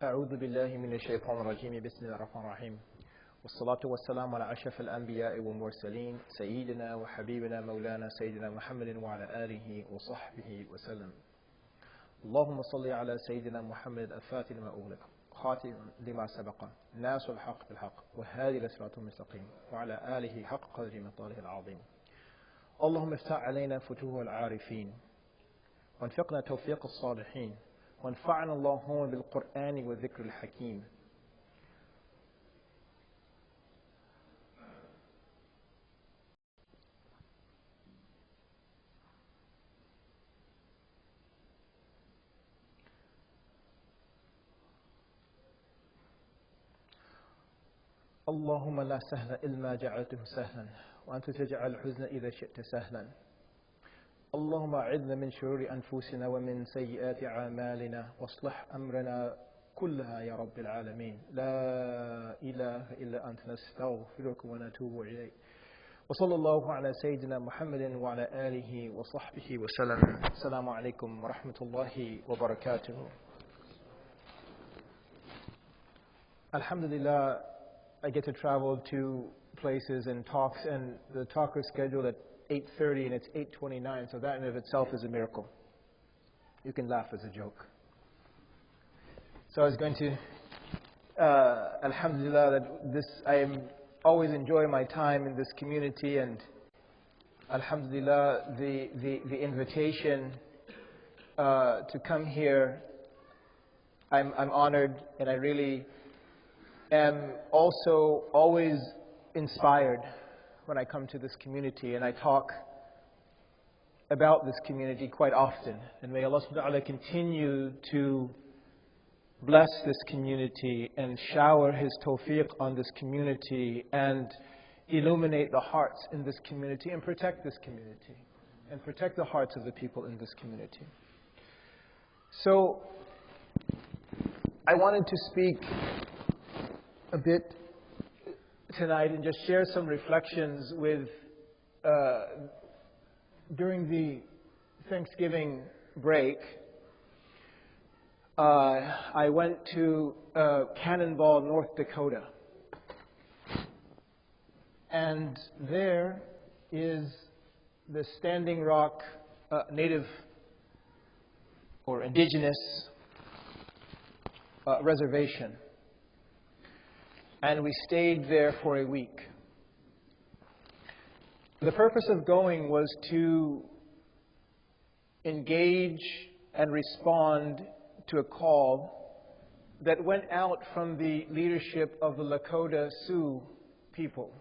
أعوذ بالله من الشيطان الرجيم بسم الله الرحمن الرحيم والصلاة والسلام على أشرف الأنبياء والمرسلين سيدنا وحبيبنا مولانا سيدنا محمد وعلى آله وصحبه وسلم. اللهم صل على سيدنا محمد الفاتح لما أغلق خاتم لما سبق ناصر الحق بالحق وهادي إلى صراط المستقيم وعلى آله حق قدر مقداره العظيم. اللهم افتح علينا فتوح العارفين وانفقنا توفيق الصالحين وانفعنا اللهم بالقرآن والذكر الحكيم. اللهم لا سهل إلا ما جعلته سهلا وأنت تجعل الحزن إذا شئت سهلا. اللهم أعذنا من شرور أنفسنا ومن سيئات أعمالنا واصلح أمرنا كلها يا رب العالمين. لا إله إلا أنت نستغفرك ونتوب إليك. وصلى الله على سيدنا محمد وعلى آله وصحبه وسلم. السلام عليكم ورحمة الله وبركاته. Alhamdulillah, I get to travel to places and talks, and the talk is scheduled at 8:30 and it's 8:29, so that in of itself is a miracle. You can laugh as a joke. So I was going to, Alhamdulillah, that I always enjoy my time in this community, and Alhamdulillah, the invitation to come here, I'm honored, and I really am also always inspired when I come to this community, and I talk about this community quite often. And may Allah subhanahu wa ta'ala continue to bless this community and shower His tawfiq on this community and illuminate the hearts in this community and protect this community and protect the hearts of the people in this community. So I wanted to speak a bit tonight and just share some reflections with during the Thanksgiving break. I went to Cannonball, North Dakota, and there is the Standing Rock Native or Indigenous reservation. And we stayed there for a week. The purpose of going was to engage and respond to a call that went out from the leadership of the Lakota Sioux people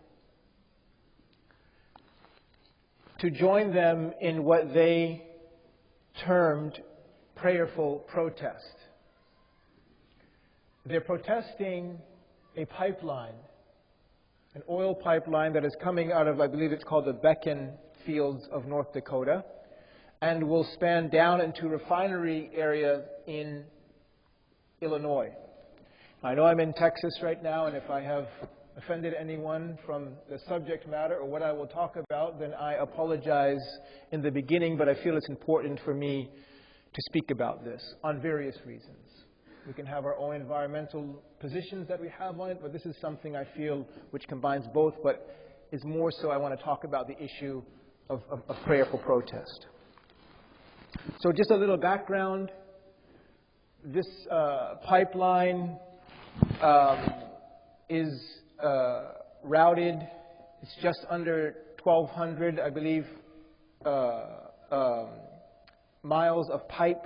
to join them in what they termed prayerful protest. They're protesting a pipeline, an oil pipeline that is coming out of, I believe it's called the Beacon Fields of North Dakota, and will span down into refinery area in Illinois. I know I'm in Texas right now, and if I have offended anyone from the subject matter or what I will talk about, then I apologize in the beginning, but I feel it's important for me to speak about this on various reasons. We can have our own environmental positions that we have on it, but this is something I feel which combines both, but is more so I want to talk about the issue of prayerful protest. So just a little background. This pipeline is routed. It's just under 1,200, I believe, miles of pipe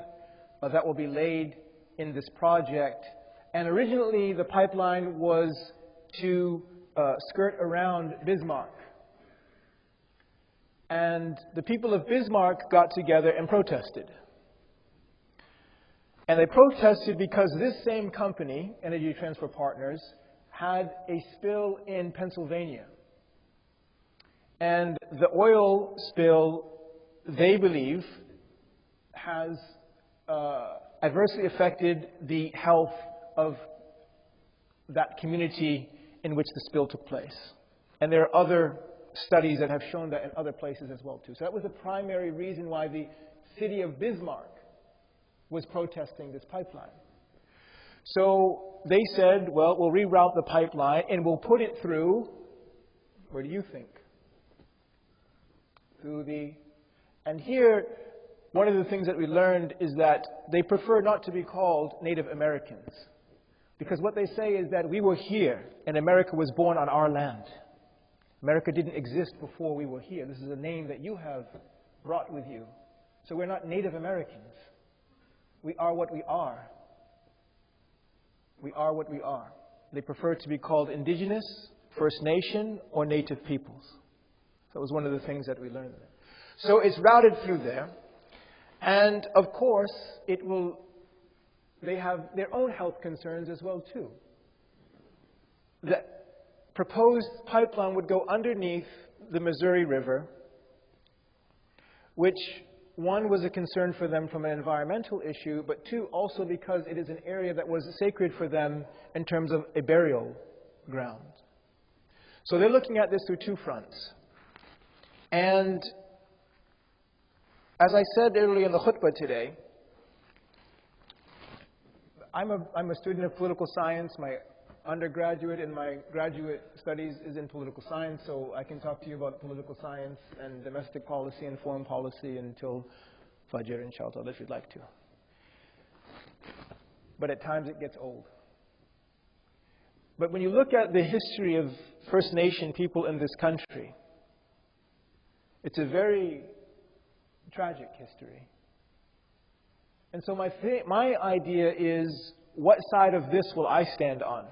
that will be laid in this project. And originally the pipeline was to skirt around Bismarck. And the people of Bismarck got together and protested. And they protested because this same company, Energy Transfer Partners, had a spill in Pennsylvania. And the oil spill, they believe, has adversely affected the health of that community in which the spill took place. And there are other studies that have shown that in other places as well too. So that was the primary reason why the city of Bismarck was protesting this pipeline. So they said, well, we'll reroute the pipeline and we'll put it through, where do you think? And here, one of the things that we learned is that they prefer not to be called Native Americans. Because what they say is that we were here and America was born on our land. America didn't exist before we were here. This is a name that you have brought with you. So we're not Native Americans. We are what we are. We are what we are. They prefer to be called Indigenous, First Nation, or Native Peoples. That was one of the things that we learned there. So it's routed through there. And of course, they have their own health concerns as well too. The proposed pipeline would go underneath the Missouri River, which, one, was a concern for them from an environmental issue, but two, also because it is an area that was sacred for them in terms of a burial ground. So they're looking at this through two fronts. And as I said earlier in the khutbah today, I'm a student of political science. My undergraduate and my graduate studies is in political science, so I can talk to you about political science and domestic policy and foreign policy until Fajr, inshallah, if you'd like to. But at times it gets old. But when you look at the history of First Nation people in this country, it's a very tragic history. And so my idea is, what side of this will I stand on?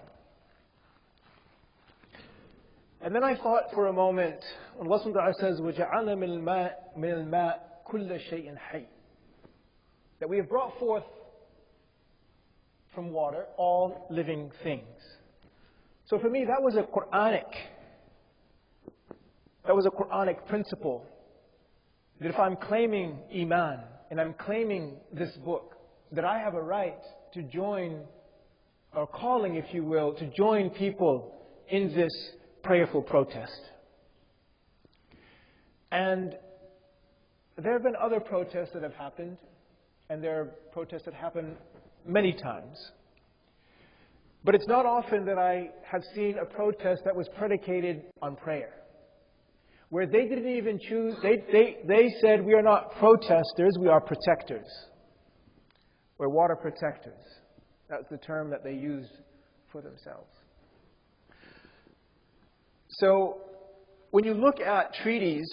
And then I thought for a moment, when Allah subhanahu wa ta'ala says, وَجَعَلْنَا مِنَ الْمَاءِ كُلَّ شَيْءٍ حَيٍّ, that we have brought forth from water all living things. So for me, that was a Quranic principle. That if I'm claiming Iman, and I'm claiming this book, that I have a right to join, or calling, if you will, to join people in this prayerful protest. And there have been other protests that have happened, and there are protests that happen many times. But it's not often that I have seen a protest that was predicated on prayer, where they didn't even choose, they said, we are not protesters, we are protectors. We're water protectors. That's the term that they used for themselves. So, when you look at treaties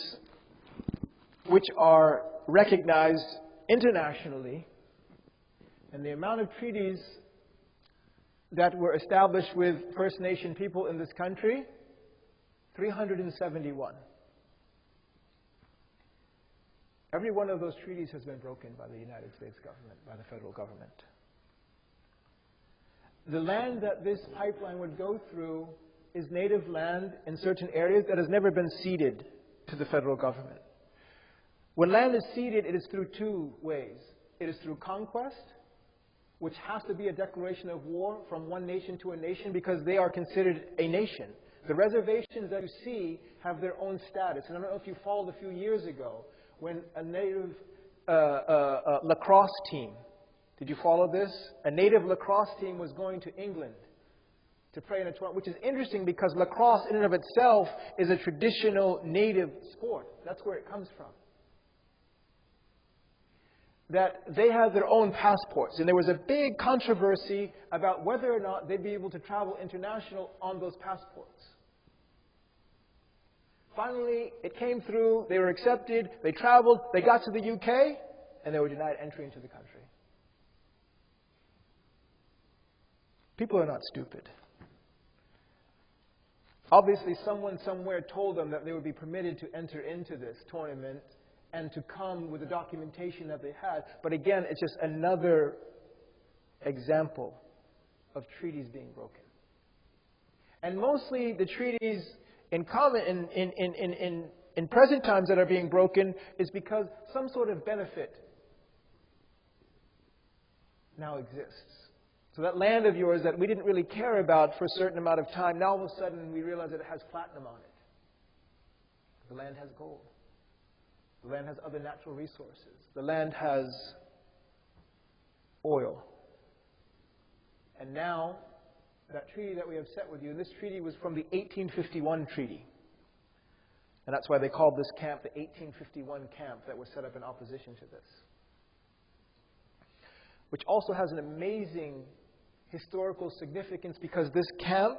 which are recognized internationally, and the amount of treaties that were established with First Nation people in this country, 371. Every one of those treaties has been broken by the United States government, by the federal government. The land that this pipeline would go through is native land in certain areas that has never been ceded to the federal government. When land is ceded, it is through two ways. It is through conquest, which has to be a declaration of war from one nation to a nation because they are considered a nation. The reservations that you see have their own status. And I don't know if you followed a few years ago when a native lacrosse team, did you follow this? A native lacrosse team was going to England to play in a tournament, which is interesting because lacrosse in and of itself is a traditional native sport. That's where it comes from. That they have their own passports. And there was a big controversy about whether or not they'd be able to travel international on those passports. Finally, it came through, they were accepted, they traveled, they got to the UK, and they were denied entry into the country. People are not stupid. Obviously, someone somewhere told them that they would be permitted to enter into this tournament and to come with the documentation that they had. But again, it's just another example of treaties being broken. And mostly the treaties in present times that are being broken is because some sort of benefit now exists. So that land of yours that we didn't really care about for a certain amount of time, now all of a sudden we realize that it has platinum on it. The land has gold. The land has other natural resources. The land has oil. And And now, that treaty that we have set with you, and this treaty was from the 1851 treaty. And that's why they called this camp the 1851 camp that was set up in opposition to this. Which also has an amazing historical significance, because this camp,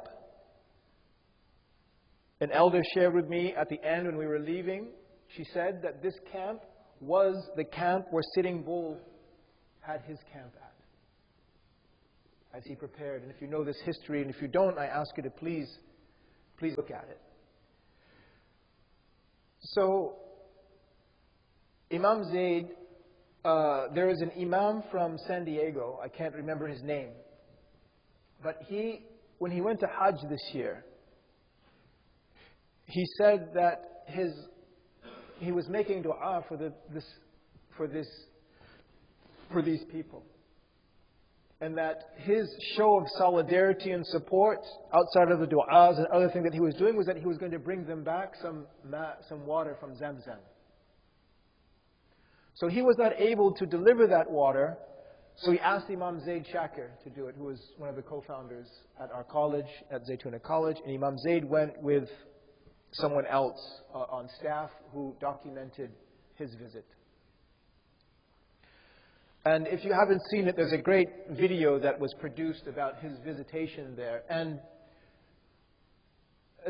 an elder shared with me at the end when we were leaving, she said that this camp was the camp where Sitting Bull had his camp at, as he prepared. And if you know this history, and if you don't, I ask you to please look at it. So, Imam Zaid, there is an Imam from San Diego, I can't remember his name, but when he went to Hajj this year, he said that he was making dua for these people. And that his show of solidarity and support outside of the du'as and other things that he was doing was that he was going to bring them back some water from Zamzam. So he was not able to deliver that water, so he asked Imam Zaid Shakir to do it, who was one of the co-founders at our college, at Zaytuna College. And Imam Zaid went with someone else on staff who documented his visit. And if you haven't seen it, there's a great video that was produced about his visitation there. And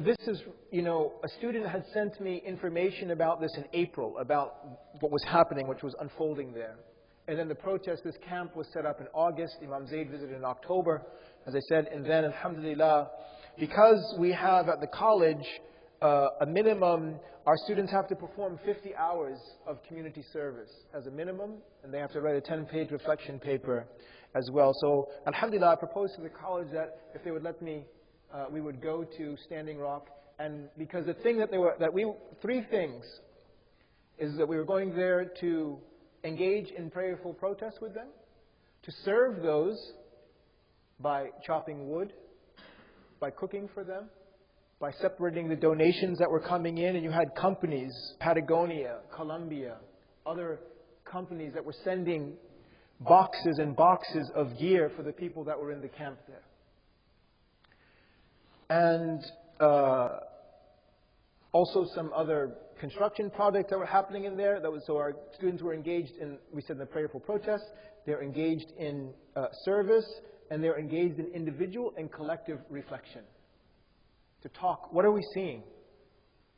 this is, a student had sent me information about this in April, about what was happening, which was unfolding there. And then the protest, this camp was set up in August. Imam Zaid visited in October, as I said. And then, alhamdulillah, because we have at the college a minimum, our students have to perform 50 hours of community service as a minimum, and they have to write a 10-page reflection paper as well. So, alhamdulillah, I proposed to the college that if they would let me, we would go to Standing Rock. And because the thing three things is that we were going there to engage in prayerful protest with them, to serve those by chopping wood, by cooking for them, by separating the donations that were coming in. And you had companies, Patagonia, Columbia, other companies that were sending boxes and boxes of gear for the people that were in the camp there. And also some other construction projects that were happening in there. So our students were engaged in, we said, in the prayerful protest. They're engaged in service, and they're engaged in individual and collective reflection. To talk, what are we seeing?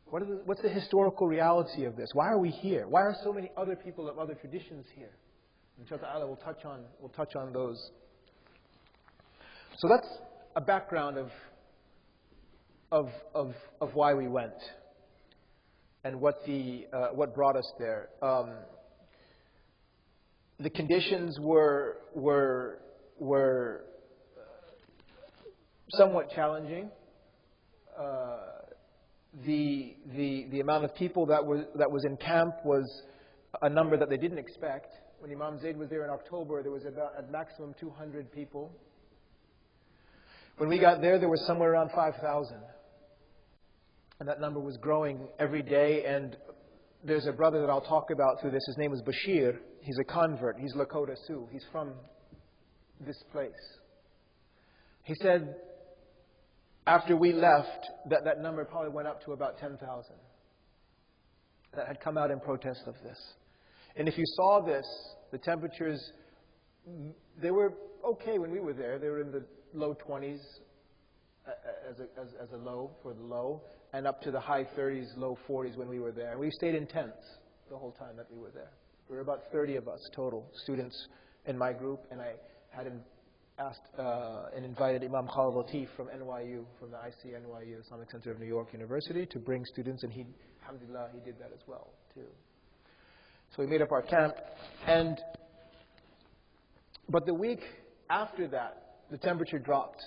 What's the historical reality of this? Why are we here? Why are so many other people of other traditions here? Inshallah, we'll touch on those. So that's a background of why we went and what brought us there. The conditions were somewhat challenging. The amount of people that was in camp was a number that they didn't expect. When Imam Zaid was there in October, there was about at maximum 200 people. When we got there was somewhere around 5,000. And that number was growing every day. And there's a brother that I'll talk about through this. His name is Bashir. He's a convert. He's Lakota Sioux. He's from this place. He said, after we left, that number probably went up to about 10,000 that had come out in protest of this. And if you saw this, the temperatures, they were okay when we were there. They were in the low 20s as a low for the low, and up to the high 30s, low 40s when we were there. And we stayed in tents the whole time that we were there. There were about 30 of us total, students in my group, and I had asked and invited Imam Khalid Latif from NYU, from the ICNYU, Islamic Center of New York University, to bring students, and he, alhamdulillah, he did that as well, too. So we made up our camp, but the week after that, the temperature dropped,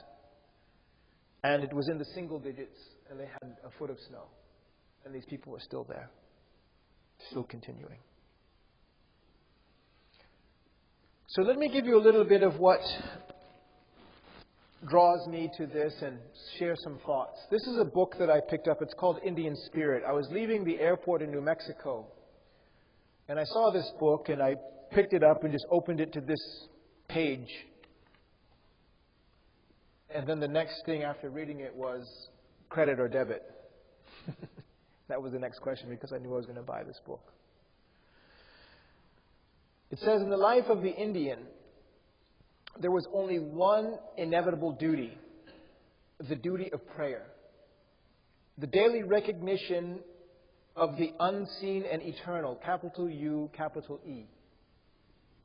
and it was in the single digits, and they had a foot of snow, and these people were still there, still continuing. So let me give you a little bit of what draws me to this and share some thoughts. This is a book that I picked up. It's called Indian Spirit. I was leaving the airport in New Mexico, and I saw this book, and I picked it up and just opened it to this page. And then the next thing after reading it was credit or debit. That was the next question because I knew I was going to buy this book. It says, in the life of the Indian, there was only one inevitable duty, the duty of prayer. The daily recognition of the unseen and eternal, capital U, capital E.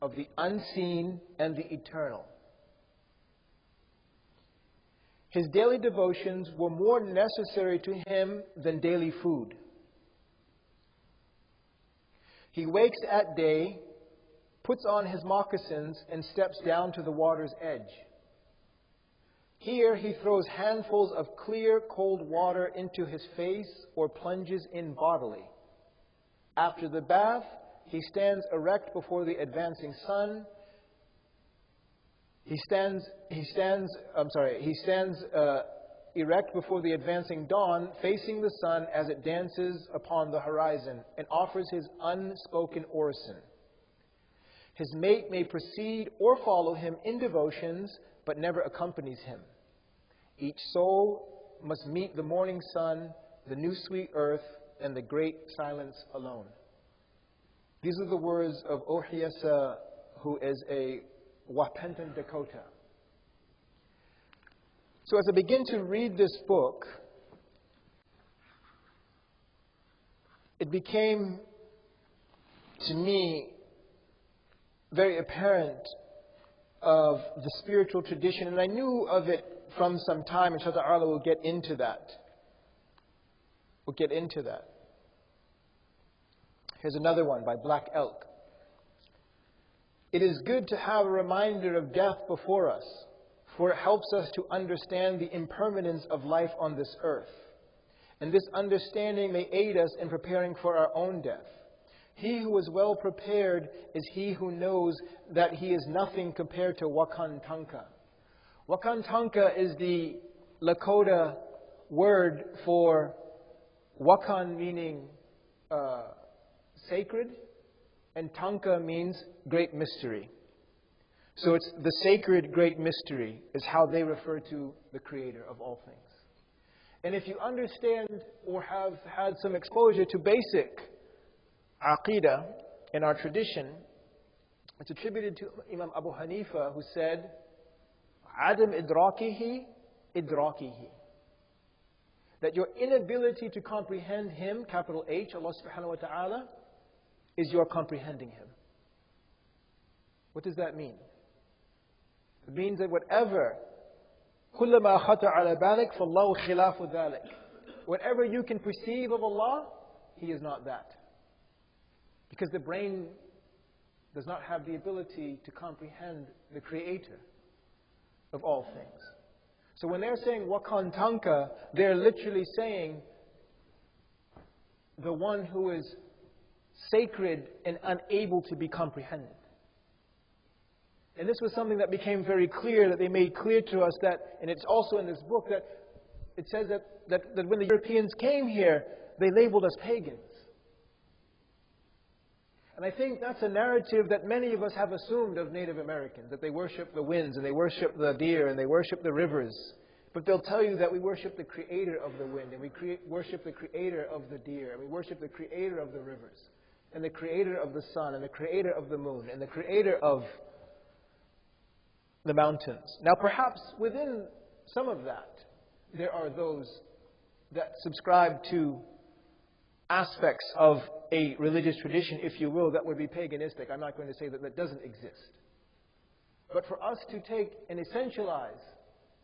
Of the unseen and the eternal. His daily devotions were more necessary to him than daily food. He wakes at day, puts on his moccasins, and steps down to the water's edge. Here he throws handfuls of clear, cold water into his face or plunges in bodily. After the bath, he stands erect before the advancing sun. He stands erect before the advancing dawn, facing the sun as it dances upon the horizon, and offers his unspoken orison. His mate may precede or follow him in devotions, but never accompanies him. Each soul must meet the morning sun, the new sweet earth, and the great silence alone. These are the words of Ohiesa, who is a Wapentan Dakota. So as I begin to read this book, it became to me very apparent of the spiritual tradition, and I knew of it from some time, and inshallah we'll get into that. We'll get into that. Here's another one by Black Elk. It is good to have a reminder of death before us, for it helps us to understand the impermanence of life on this earth. And this understanding may aid us in preparing for our own death. He who is well prepared is he who knows that he is nothing compared to Wakantanka. Wakantanka is the Lakota word for Wakan, meaning sacred, and Tanka means great mystery. So it's the sacred great mystery is how they refer to the Creator of all things. And if you understand or have had some exposure to basic Aqidah in our tradition, it's attributed to Imam Abu Hanifa, who said, Adam idrakihi idrakihi. That your inability to comprehend Him, capital H, Allah subhanahu wa ta'ala, is your comprehending Him. What does that mean? It means that whatever كُلَّمَا خَطَ عَلَى بَالِكَ فَاللَّهُ خِلَافُ ذَلِكَ. Whatever you can perceive of Allah, He is not that. Because the brain does not have the ability to comprehend the Creator of all things. So when they're saying Wakantanka, they're literally saying the one who is sacred and unable to be comprehended. And this was something that became very clear, that they made clear to us that, and it's also in this book, that it says that when the Europeans came here, they labeled us pagans. And I think that's a narrative that many of us have assumed of Native Americans, that they worship the winds and they worship the deer and they worship the rivers. But they'll tell you that we worship the Creator of the wind, and we worship the Creator of the deer, and we worship the Creator of the rivers, and the Creator of the sun, and the Creator of the moon, and the Creator of the mountains. Now perhaps within some of that, there are those that subscribe to aspects of a religious tradition, if you will, that would be paganistic. I'm not going to say that that doesn't exist. But for us to take and essentialize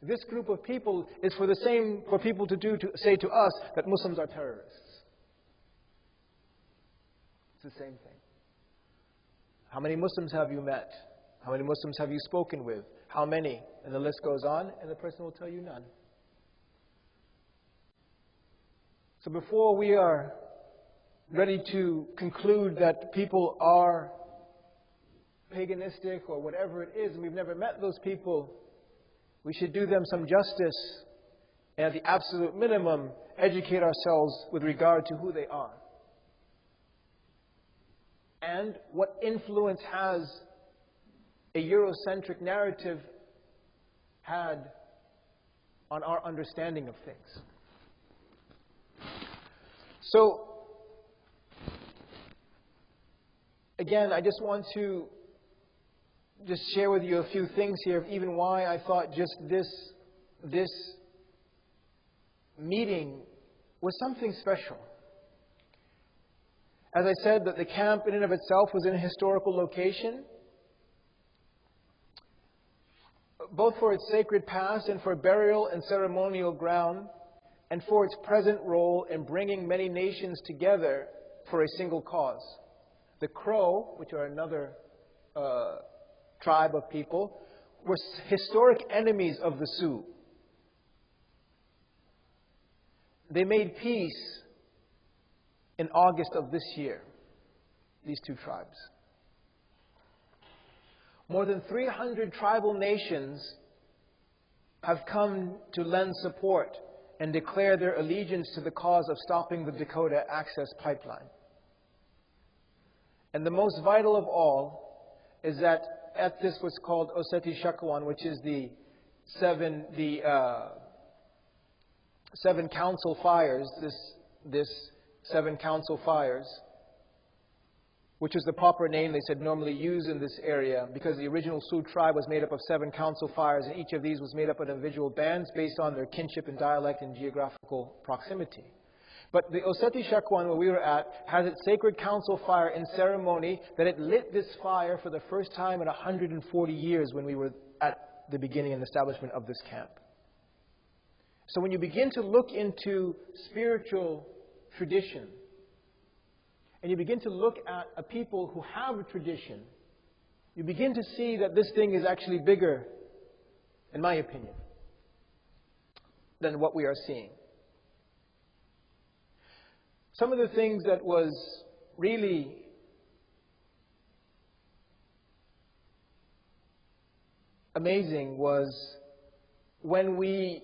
this group of people is for people to say to us that Muslims are terrorists. It's the same thing. How many Muslims have you met? How many Muslims have you spoken with? How many? And the list goes on, and the person will tell you none. So before we are ready to conclude that people are paganistic or whatever it is, and we've never met those people, we should do them some justice, and at the absolute minimum, educate ourselves with regard to who they are. And what influence has a Eurocentric narrative had on our understanding of things. So, again, I just want to share with you a few things here of even why I thought just this meeting was something special. As I said, that the camp in and of itself was in a historical location, both for its sacred past and for burial and ceremonial ground, and for its present role in bringing many nations together for a single cause. The Crow, which are another tribe of people, were historic enemies of the Sioux. They made peace in August of this year, these two tribes. More than 300 tribal nations have come to lend support and declare their allegiance to the cause of stopping the Dakota Access Pipeline. And the most vital of all is that at this what's called Oseti Shakawan, which is the seven council fires, this 7 council fires, which is the proper name they said normally used in this area, because the original Sioux tribe was made up of 7 council fires, and each of these was made up of individual bands based on their kinship and dialect and geographical proximity. But the Oseti Shakawan, where we were at, has its sacred council fire in ceremony that it lit this fire for the first time in 140 years when we were at the beginning and establishment of this camp. So when you begin to look into spiritual tradition, and you begin to look at a people who have a tradition, you begin to see that this thing is actually bigger, in my opinion, than what we are seeing. Some of the things that was really amazing was when we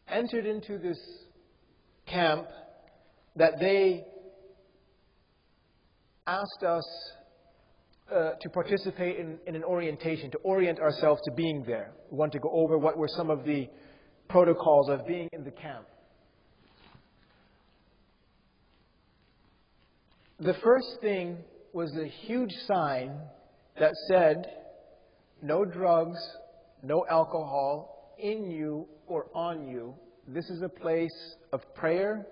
entered into this camp that they asked us to participate in an orientation, to orient ourselves to being there. We want to go over what were some of the protocols of being in the camp. The first thing was a huge sign that said, no drugs, no alcohol in you or on you. This is a place of prayer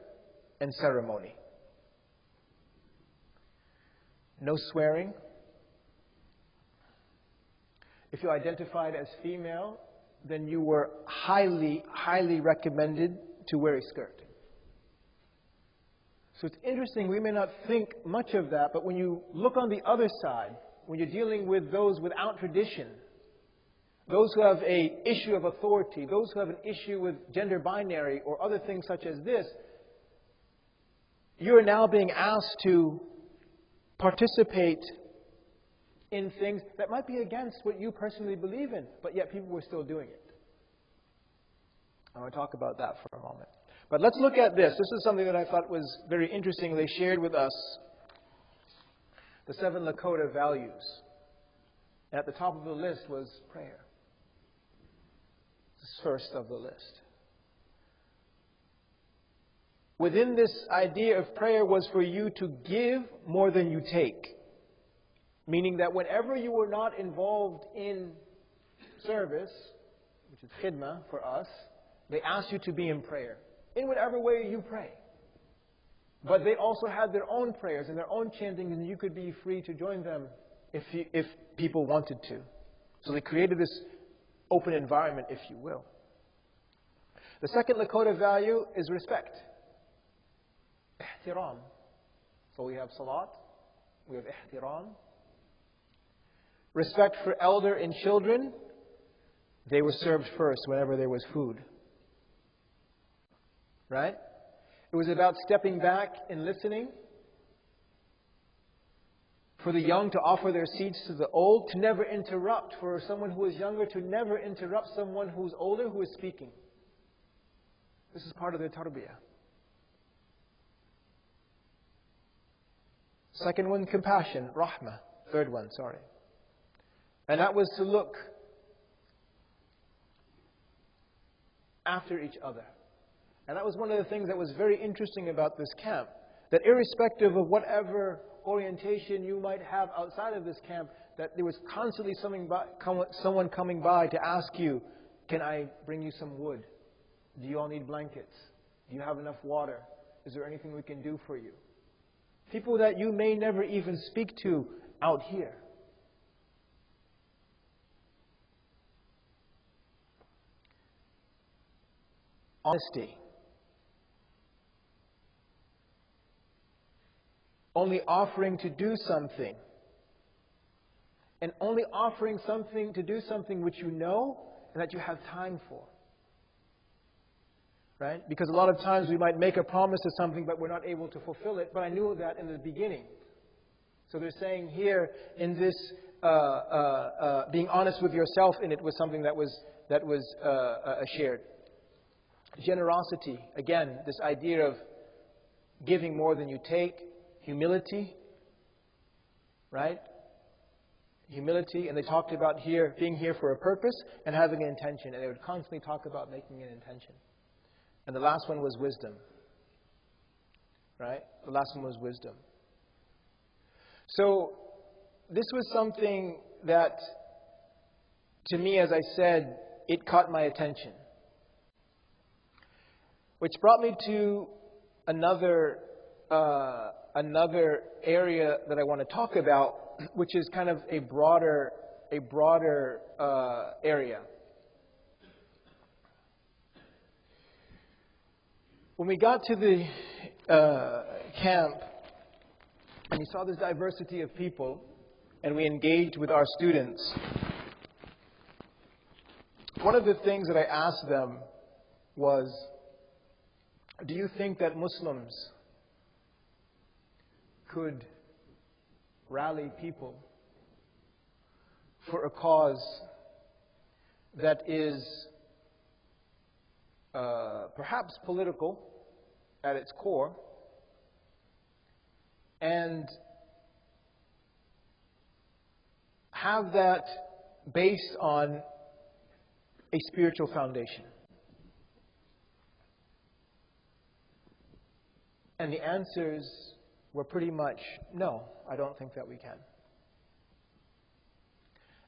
and ceremony. No swearing. If you identified as female, then you were highly, highly recommended to wear a skirt. So it's interesting, we may not think much of that, but when you look on the other side, when you're dealing with those without tradition, those who have an issue of authority, those who have an issue with gender binary or other things such as this, you are now being asked to participate in things that might be against what you personally believe in, but yet people were still doing it. I want to talk about that for a moment. But let's look at this. This is something that I thought was very interesting. They shared with us the 7 Lakota values. At the top of the list was prayer. This is first of the list. Within this idea of prayer was for you to give more than you take. Meaning that whenever you were not involved in service, which is khidmah for us, they asked you to be in prayer. In whatever way you pray. But they also had their own prayers and their own chanting, and you could be free to join them if people wanted to. So they created this open environment, if you will. The second Lakota value is respect. Ihtiram. So we have salat, we have ihtiram. Respect for elder and children. They were served first whenever there was food. Right? It was about stepping back and listening. For the young to offer their seats to the old, to never interrupt. For someone who is younger to never interrupt someone who is older who is speaking. This is part of their tarbiyah. Second one, compassion, rahmah. Third one, sorry. And that was to look after each other. And that was one of the things that was very interesting about this camp. That irrespective of whatever orientation you might have outside of this camp, that there was constantly someone coming by to ask you, can I bring you some wood? Do you all need blankets? Do you have enough water? Is there anything we can do for you? People that you may never even speak to out here. Honesty. Only offering to do something. And only offering something to do something which you know and that you have time for. Right? Because a lot of times we might make a promise to something but we're not able to fulfill it. But I knew that in the beginning. So they're saying here in this being honest with yourself in it was something that was shared. Generosity. Again, this idea of giving more than you take. Humility. Right? Humility. And they talked about here being here for a purpose and having an intention. And they would constantly talk about making an intention. And the last one was wisdom. Right? The last one was wisdom. So, this was something that, to me, as I said, it caught my attention. Which brought me to another area that I want to talk about, which is kind of a broader area. When we got to the camp, and we saw this diversity of people, and we engaged with our students, one of the things that I asked them was, do you think that Muslims could rally people for a cause that is perhaps political at its core, and have that based on a spiritual foundation? And the answers were pretty much, no, I don't think that we can.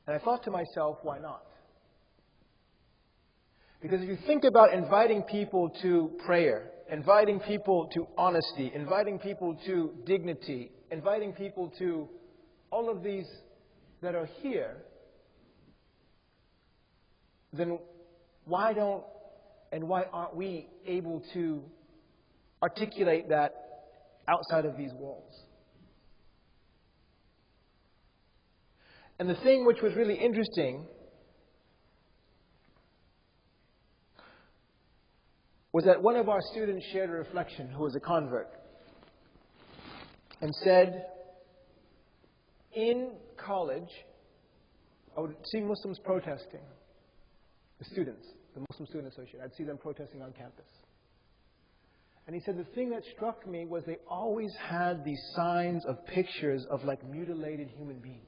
And I thought to myself, why not? Because if you think about inviting people to prayer, inviting people to honesty, inviting people to dignity, inviting people to all of these that are here, then why aren't we able to articulate that outside of these walls? And the thing which was really interesting was that one of our students shared a reflection, who was a convert, and said, in college, I would see Muslims protesting. The students, the Muslim Student Association, I'd see them protesting on campus. And he said the thing that struck me was they always had these signs of pictures of like mutilated human beings.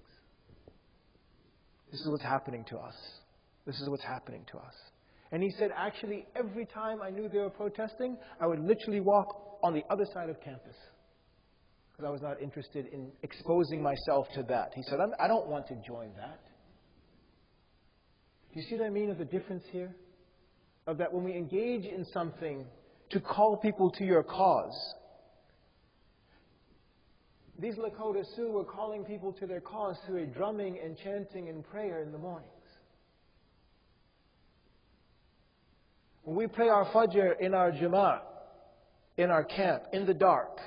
This is what's happening to us. This is what's happening to us. And he said, actually, every time I knew they were protesting, I would literally walk on the other side of campus. Because I was not interested in exposing myself to that. He said, I don't want to join that. Do you see what I mean of the difference here? Of that when we engage in something to call people to your cause. These Lakota Sioux were calling people to their cause through a drumming and chanting and prayer in the mornings. When we pray our Fajr in our Jama'ah, in our camp, in the dark,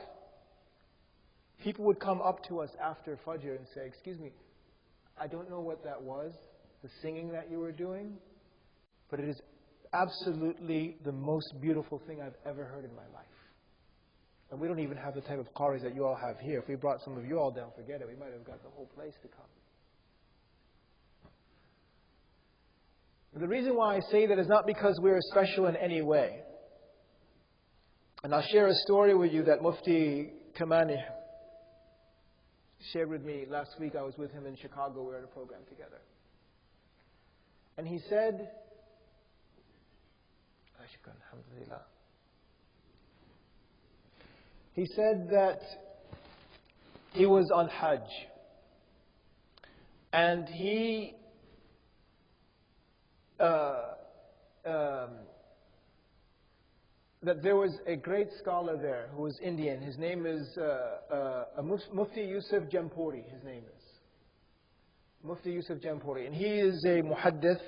people would come up to us after Fajr and say, excuse me, I don't know what that was, the singing that you were doing, but it is absolutely the most beautiful thing I've ever heard in my life. And we don't even have the type of qaris that you all have here. If we brought some of you all down, forget it, we might have got the whole place to come. And the reason why I say that is not because we're special in any way. And I'll share a story with you that Mufti Kamani shared with me last week. I was with him in Chicago. We were at a program together. And he said, shukran, alhamdulillah. He said that he was on Hajj. And he that there was a great scholar there who was Indian. His name is Mufti Yusuf Jampuri. His name is Mufti Yusuf Jampuri. And he is a muhaddith,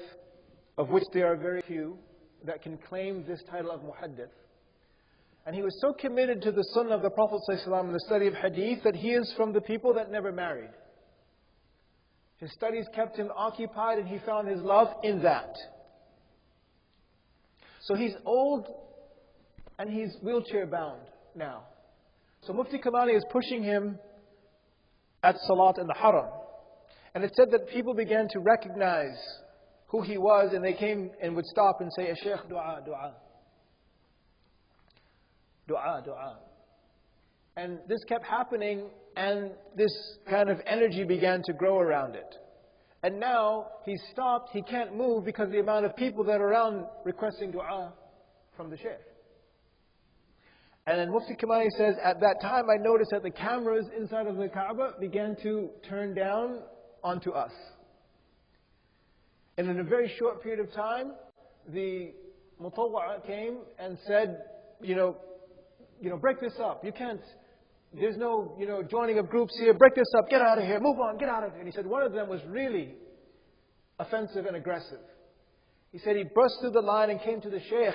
of which there are very few that can claim this title of muhaddith. And he was so committed to the sunnah of the Prophet ﷺ and the study of hadith that he is from the people that never married. His studies kept him occupied and he found his love in that. So he's old and he's wheelchair bound now. So Mufti Kamani is pushing him at Salat in the Haram. And it said that people began to recognize who he was and they came and would stop and say, "Ya Shaykh, dua, dua. Dua, dua." And this kept happening and this kind of energy began to grow around it. And now he's stopped, he can't move because of the amount of people that are around requesting dua from the Shaykh. And then Mufti Kamani says, at that time I noticed that the cameras inside of the Kaaba began to turn down onto us. And in a very short period of time, the Mutawwa'a came and said, break this up. You can't, there's no, joining of groups here. Break this up. Get out of here. Move on. Get out of here. And he said one of them was really offensive and aggressive. He said he burst through the line and came to the Shaykh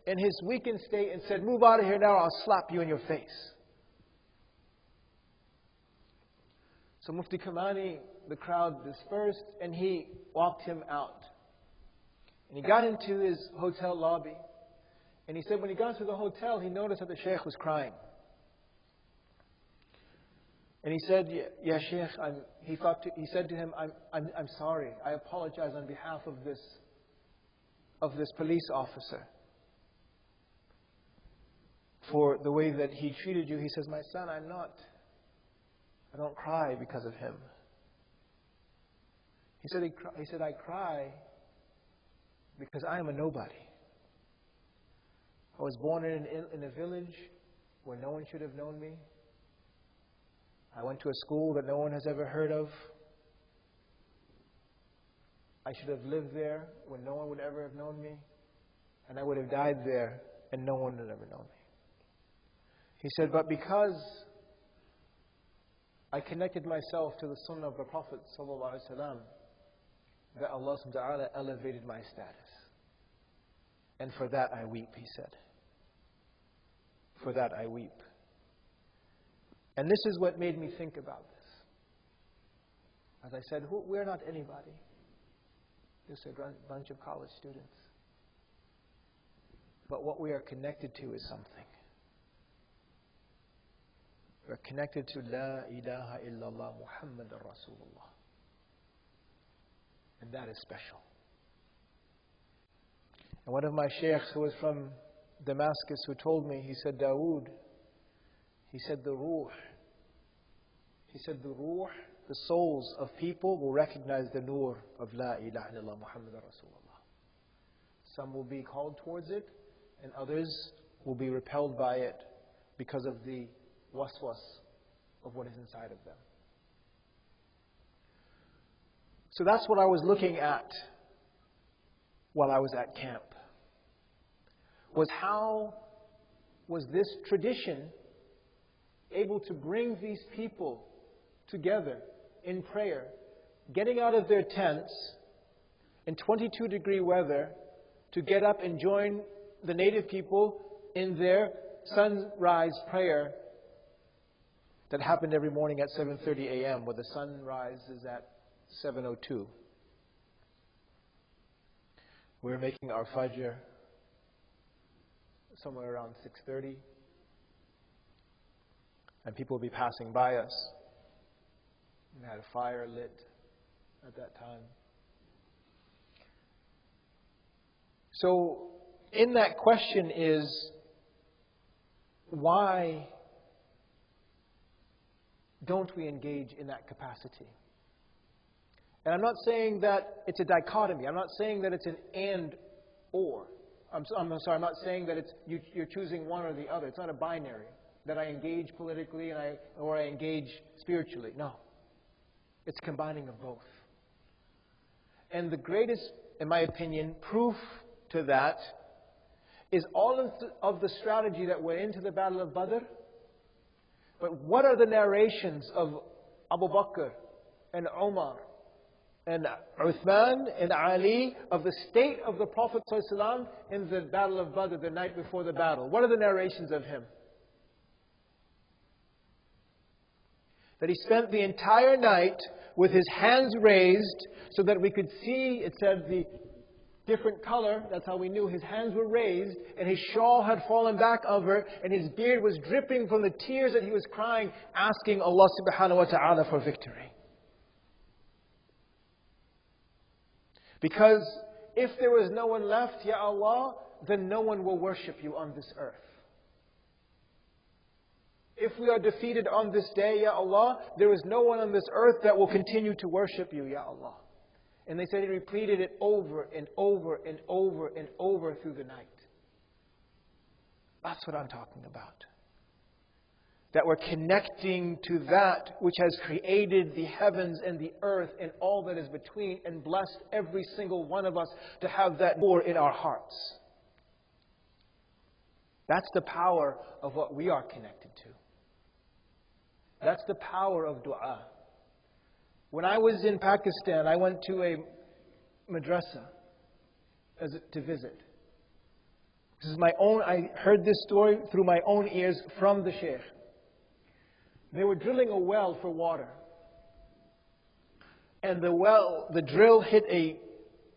in his weakened state and said, "Move out of here now or I'll slap you in your face." So Mufti Kamani, the crowd dispersed and he walked him out. And he got into his hotel lobby. And he said when he got to the hotel, he noticed that the Shaykh was crying. And he said, "Ya Shaykh," he said to him, I'm sorry. I apologize on behalf of this police officer for the way that he treated you." He says, "My son, I don't cry because of him." He said, "I cry because I am a nobody. I was born in a village where no one should have known me. I went to a school that no one has ever heard of. I should have lived there when no one would ever have known me. And I would have died there and no one would have ever known me." He said, "But because I connected myself to the sunnah of the Prophet ﷺ, that Allah subhanahu wa ta'ala elevated my status. And for that I weep," he said. "For that I weep." And this is what made me think about this. As I said, we're not anybody. Just a bunch of college students. But what we are connected to is something. We're connected to La ilaha illallah Muhammadur Rasulullah. And that is special. And one of my sheikhs who was from Damascus who told me, he said, "Dawood," he said, the ruh, the souls of people will recognize the nur of La ilaha illallah Muhammadur Rasulullah. Some will be called towards it and others will be repelled by it because of the waswas of what is inside of them. So that's what I was looking at while I was at camp. Was how was this tradition able to bring these people together in prayer, getting out of their tents in 22-degree weather to get up and join the native people in their sunrise prayer that happened every morning at 7:30 a.m. where the sunrise is at 7:02. We're making our Fajr somewhere around 6:30. And people will be passing by us. We had a fire lit at that time. So, in that question is, why don't we engage in that capacity? And I'm not saying that it's a dichotomy. I'm not saying that it's an and or. I'm sorry, I'm not saying that you're choosing one or the other. It's not a binary, that I engage politically or I engage spiritually. No. It's combining of both. And the greatest, in my opinion, proof to that is all of the strategy that went into the Battle of Badr. But what are the narrations of Abu Bakr and Umar and Uthman and Ali of the state of the Prophet ﷺ in the Battle of Badr, the night before the battle? What are the narrations of him? That he spent the entire night with his hands raised so that we could see, it said, the different color. That's how we knew his hands were raised, and his shawl had fallen back over, and his beard was dripping from the tears that he was crying, asking Allah subhanahu wa ta'ala for victory. Because if there was no one left, Ya Allah, then no one will worship you on this earth. If we are defeated on this day, Ya Allah, there is no one on this earth that will continue to worship you, Ya Allah. And they said he repeated it over and over and over and over through the night. That's what I'm talking about. That we're connecting to that which has created the heavens and the earth and all that is between, and blessed every single one of us to have that more in our hearts. That's the power of what we are connected to. That's the power of dua. When I was in Pakistan, I went to a madrasa to visit. This is my own. I heard this story through my own ears from the sheikh. They were drilling a well for water. And the drill hit a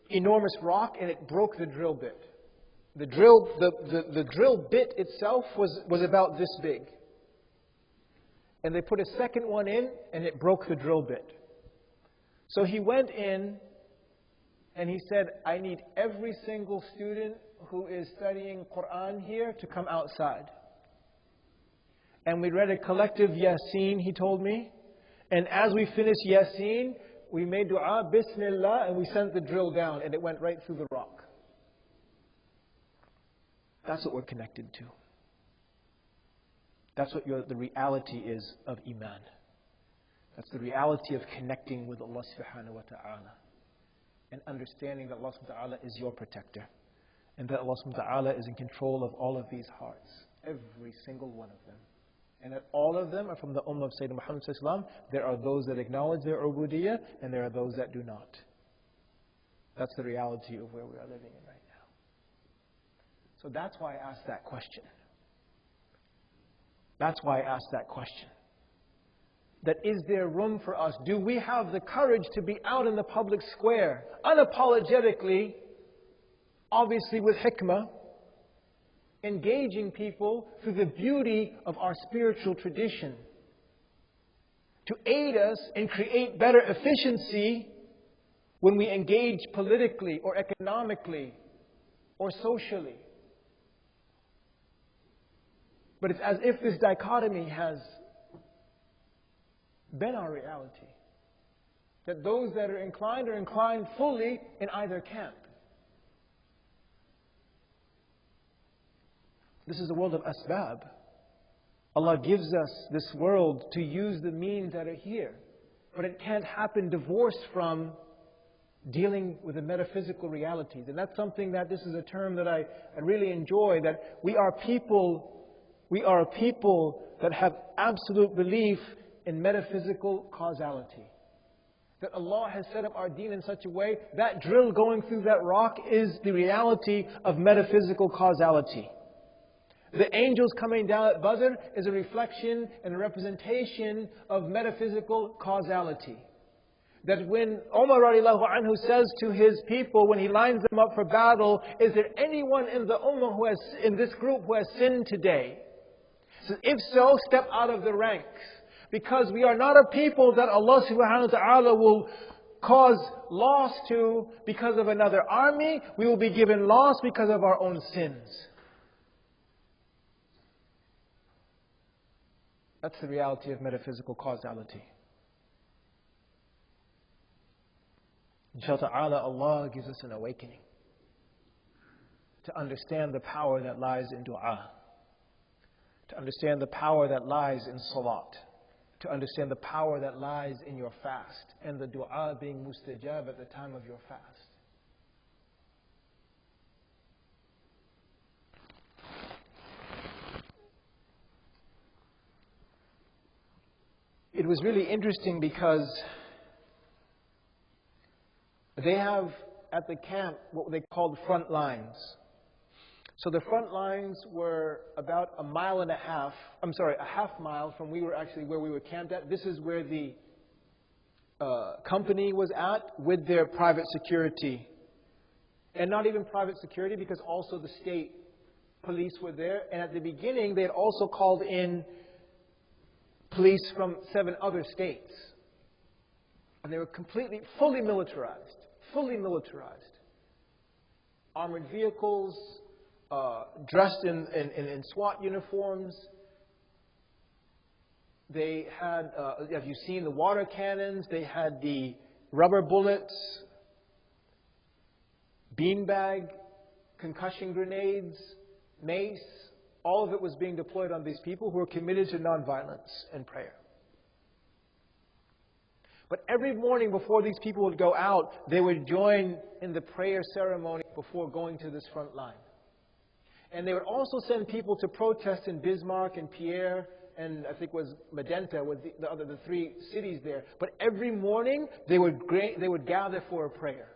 enormous rock and it broke the drill bit. The drill bit itself was about this big. And they put a second one in and it broke the drill bit. So he went in and he said, I need every single student who is studying Quran here to come outside. And we read a collective Yasin, he told me. And as we finished Yasin, we made dua, Bismillah, and we sent the drill down and it went right through the rock. That's what we're connected to. That's what the reality is of Iman. That's the reality of connecting with Allah subhanahu wa ta'ala. And understanding that Allah subhanahu wa ta'ala is your protector. And that Allah subhanahu wa ta'ala is in control of all of these hearts. Every single one of them. And that all of them are from the ummah of Sayyidina Muhammad sallallahu alaihi wasallam. There are those that acknowledge their ubudiyyah, and there are those that do not. That's the reality of where we are living in right now. So that's why I asked that question. That's why I asked that question. That is there room for us? Do we have the courage to be out in the public square, unapologetically, obviously with hikmah, engaging people through the beauty of our spiritual tradition, to aid us and create better efficiency when we engage politically or economically or socially? But it's as if this dichotomy has been our reality. That those that are inclined fully in either camp. This is a world of asbab. Allah gives us this world to use the means that are here. But it can't happen divorced from dealing with the metaphysical realities. And that's something that, this is a term that I really enjoy, that we are people that have absolute belief in metaphysical causality. That Allah has set up our deen in such a way, that drill going through that rock is the reality of metaphysical causality. The angels coming down at Badr is a reflection and a representation of metaphysical causality. That when Umar radiallahu anhu says to his people, when he lines them up for battle, is there anyone in the ummah in this group who has sinned today? So if so, step out of the ranks. Because we are not a people that Allah subhanahu wa ta'ala will cause loss to because of another army. We will be given loss because of our own sins. That's the reality of metaphysical causality. Inshallah ta'ala, Allah gives us an awakening to understand the power that lies in dua, to understand the power that lies in salat, to understand the power that lies in your fast, and the dua being mustajab at the time of your fast. It was really interesting because they have at the camp what they called front lines. So the front lines were about a half mile from where we were camped at. This is where the company was at with their private security. And not even private security, because also the state police were there. And at the beginning, they had also called in police from 7 other states. And they were fully militarized. Armored vehicles, dressed in SWAT uniforms. They had, have you seen the water cannons? They had the rubber bullets, beanbag, concussion grenades, mace. All of it was being deployed on these people who were committed to nonviolence and prayer. But every morning before these people would go out, they would join in the prayer ceremony before going to this front line. And they would also send people to protest in Bismarck and Pierre and I think was Medenta, with the 3 cities there. But every morning they would gather for a prayer.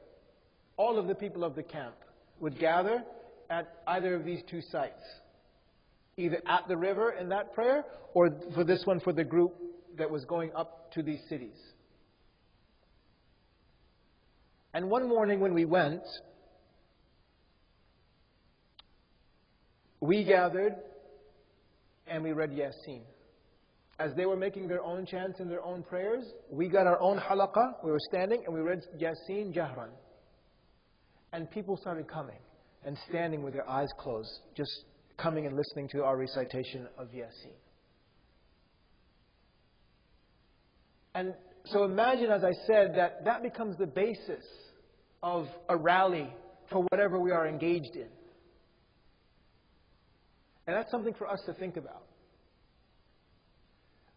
All of the people of the camp would gather at either of these 2 sites. Either at the river in that prayer, or for this one for the group that was going up to these cities. And one morning when we went, we gathered and we read Yasin. As they were making their own chants and their own prayers, we got our own halaqah, we were standing and we read Yasin jahran. And people started coming and standing with their eyes closed, just coming and listening to our recitation of Yasin. And so imagine, as I said, that becomes the basis of a rally for whatever we are engaged in. And that's something for us to think about.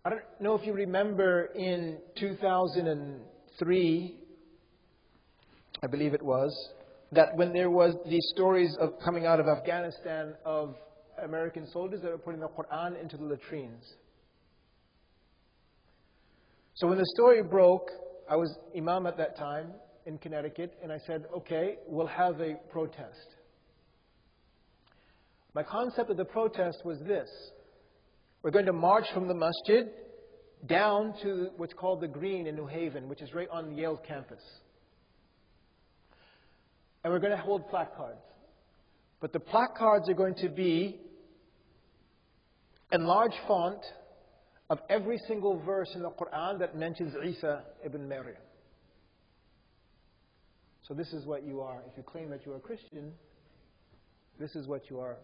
I don't know if you remember in 2003, I believe it was, that when there was these stories of coming out of Afghanistan of American soldiers that were putting the Quran into the latrines. So when the story broke, I was Imam at that time in Connecticut, and I said, okay, we'll have a protest. My concept of the protest was this. We're going to march from the masjid down to what's called the Green in New Haven, which is right on Yale campus. And we're going to hold placards. But the placards are going to be in large font of every single verse in the Quran that mentions Isa ibn Maryam. So this is what you are. If you claim that you are a Christian, this is what you are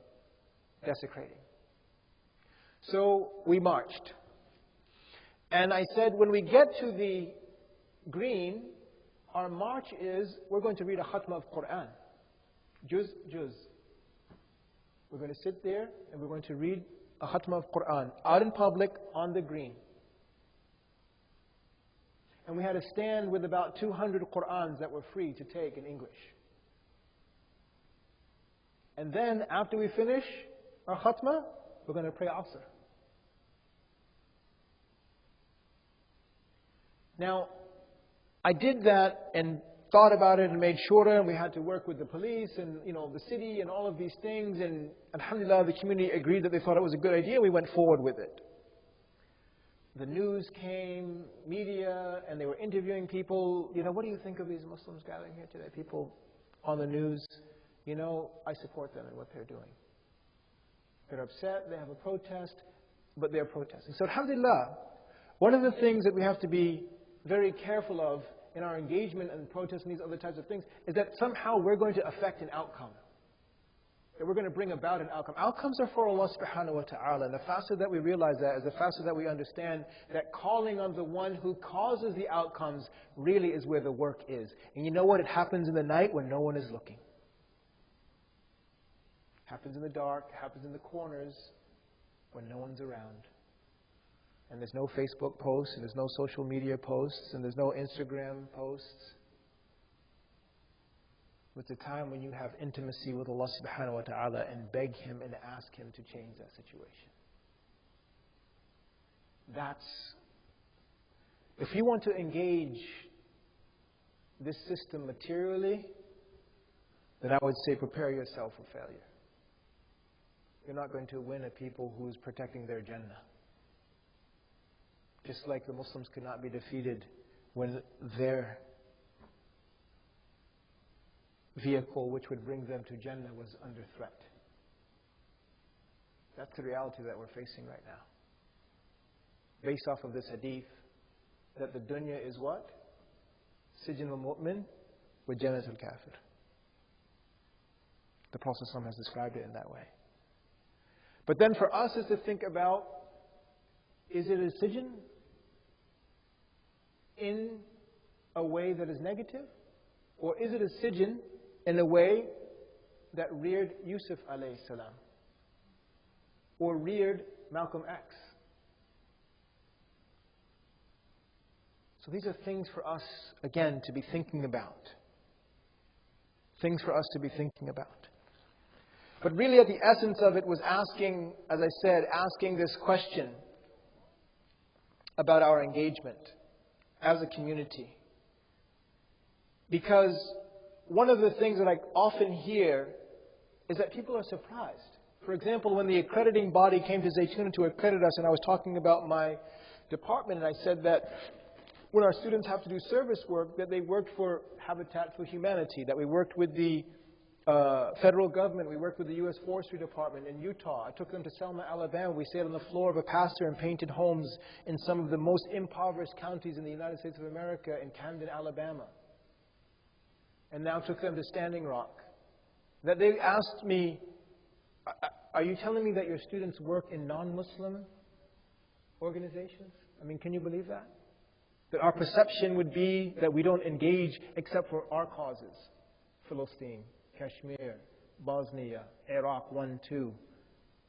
desecrating. So we marched. And I said, when we get to the Green, our march is, we're going to read a khatma of Quran. Juz. We're going to sit there and we're going to read a khatma of Quran out in public on the Green. And we had a stand with about 200 Qurans that were free to take in English. And then after we finish our khatma, we're going to pray Asr. Now, I did that and thought about it and made shura, and we had to work with the police and the city and all of these things, and alhamdulillah the community agreed that they thought it was a good idea. We went forward with it. The news came, media, and they were interviewing people. What do you think of these Muslims gathering here today? People on the news. I support them in what they're doing. They're upset, they have a protest, but they're protesting. So alhamdulillah, one of the things that we have to be very careful of in our engagement and protest and these other types of things is that somehow we're going to affect an outcome. That we're going to bring about an outcome. Outcomes are for Allah subhanahu wa ta'ala. And the faster that we realize that is the faster that we understand that calling on the one who causes the outcomes really is where the work is. And you know what? It happens in the night when no one is looking. Happens in the dark, happens in the corners when no one's around. And there's no Facebook posts, and there's no social media posts, and there's no Instagram posts. It's a time when you have intimacy with Allah subhanahu wa ta'ala and beg Him and ask Him to change that situation. If you want to engage this system materially, then I would say prepare yourself for failure. You're not going to win a people who's protecting their Jannah. Just like the Muslims could not be defeated when their vehicle which would bring them to Jannah was under threat. That's the reality that we're facing right now. Based off of this hadith, that the dunya is what? Sijin al-mu'min wa jannat al-kafir. The Prophet ﷺ has described it in that way. But then for us is to think about, is it a sijin in a way that is negative? Or is it a sijin in a way that reared Yusuf alayhi salam? Or reared Malcolm X? So these are things for us, again, to be thinking about. Things for us to be thinking about. But really at the essence of it was asking, as I said, asking this question about our engagement as a community. Because one of the things that I often hear is that people are surprised. For example, when the accrediting body came to Zaytuna to accredit us, and I was talking about my department, and I said that when our students have to do service work, that they worked for Habitat for Humanity, that we worked with the federal government, we worked with the U.S. Forestry Department in Utah. I took them to Selma, Alabama. We stayed on the floor of a pastor and painted homes in some of the most impoverished counties in the United States of America, in Camden, Alabama. And now took them to Standing Rock. That they asked me, are you telling me that your students work in non-Muslim organizations? I mean, can you believe that? That our perception would be that we don't engage except for our causes. Philistine, Kashmir, Bosnia, Iraq 1-2,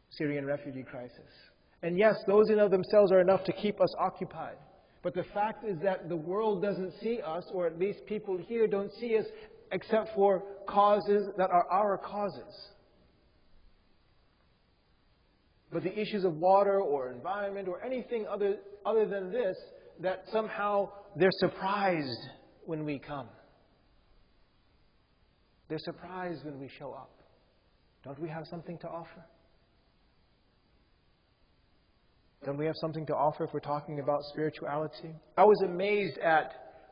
Syrian refugee crisis. And yes, those in of themselves are enough to keep us occupied. But the fact is that the world doesn't see us, or at least people here don't see us, except for causes that are our causes. But the issues of water or environment or anything other than this, that somehow they're surprised when we come. They're surprised when we show up. Don't we have something to offer? Don't we have something to offer if we're talking about spirituality? I was amazed at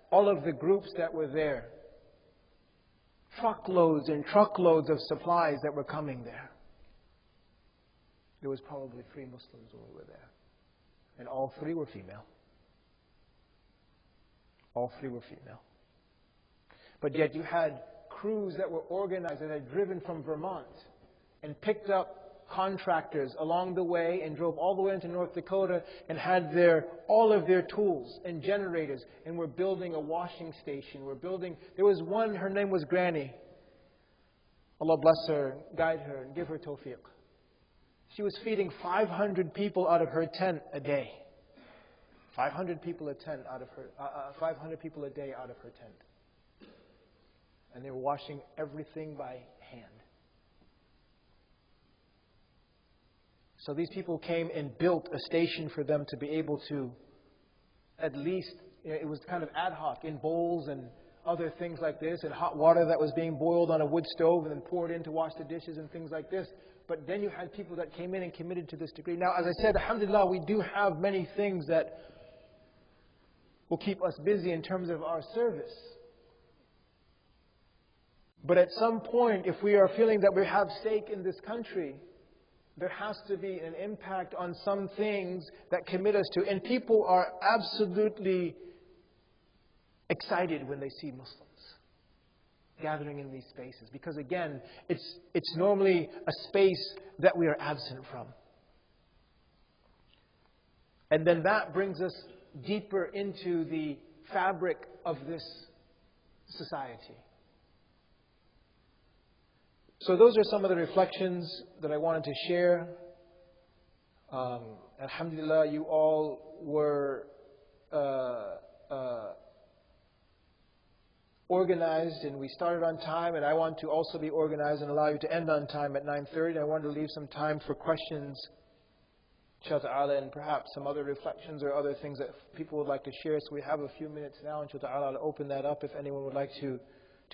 all of the groups that were there. Truckloads and truckloads of supplies that were coming there. There was probably 3 Muslims when we were there. And all 3 were female. All 3 were female. But yet you had crews that were organized, that had driven from Vermont and picked up contractors along the way and drove all the way into North Dakota and had all of their tools and generators, and were building a washing station. There was one, her name was Granny. Allah bless her, guide her, and give her tawfiq. She was feeding 500 people out of her tent a day. 500 people a day out of her tent. And they were washing everything by hand. So these people came and built a station for them to be able to, at least, it was kind of ad hoc, in bowls and other things like this, and hot water that was being boiled on a wood stove and then poured in to wash the dishes and things like this. But then you had people that came in and committed to this degree. Now, as I said, alhamdulillah, we do have many things that will keep us busy in terms of our service. But at some point, if we are feeling that we have stake in this country, there has to be an impact on some things that commit us to. And people are absolutely excited when they see Muslims gathering in these spaces. Because again, it's normally a space that we are absent from. And then that brings us deeper into the fabric of this society. So those are some of the reflections that I wanted to share. Alhamdulillah, you all were organized, and we started on time, and I want to also be organized and allow you to end on time at 9:30. I wanted to leave some time for questions, inshaAllah, and perhaps some other reflections or other things that people would like to share. So we have a few minutes now, inshaAllah. I'll open that up if anyone would like to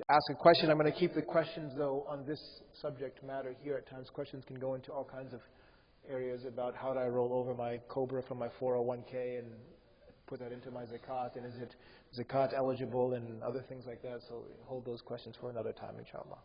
ask a question. I'm going to keep the questions, though, on this subject matter here. At times, questions can go into all kinds of areas about how do I roll over my Cobra from my 401k and put that into my zakat, and is it zakat eligible, and other things like that. So hold those questions for another time, inshallah.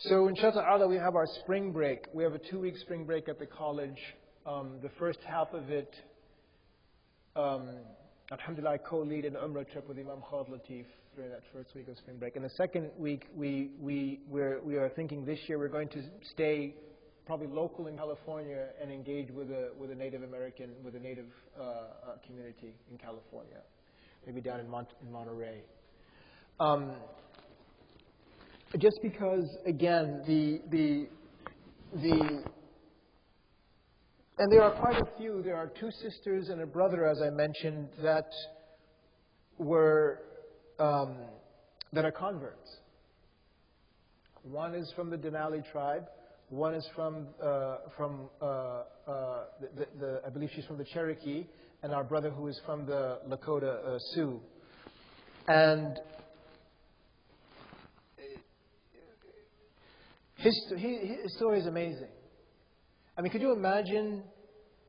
So inshaAllah, we have our spring break. We have a 2-week spring break at the college. The first half of it, alhamdulillah, I co-lead an Umrah trip with Imam Khalid Latif during that first week of spring break. And the second week, we are thinking this year we're going to stay probably local in California and engage with a Native American, with a Native community in California, maybe down in Monterey. Just because, again, and there are quite a few. There are 2 sisters and a brother, as I mentioned, that are converts. One is from the Denali tribe. One is from I believe she's from the Cherokee, and our brother who is from the Lakota Sioux. And his story is amazing. I mean, could you imagine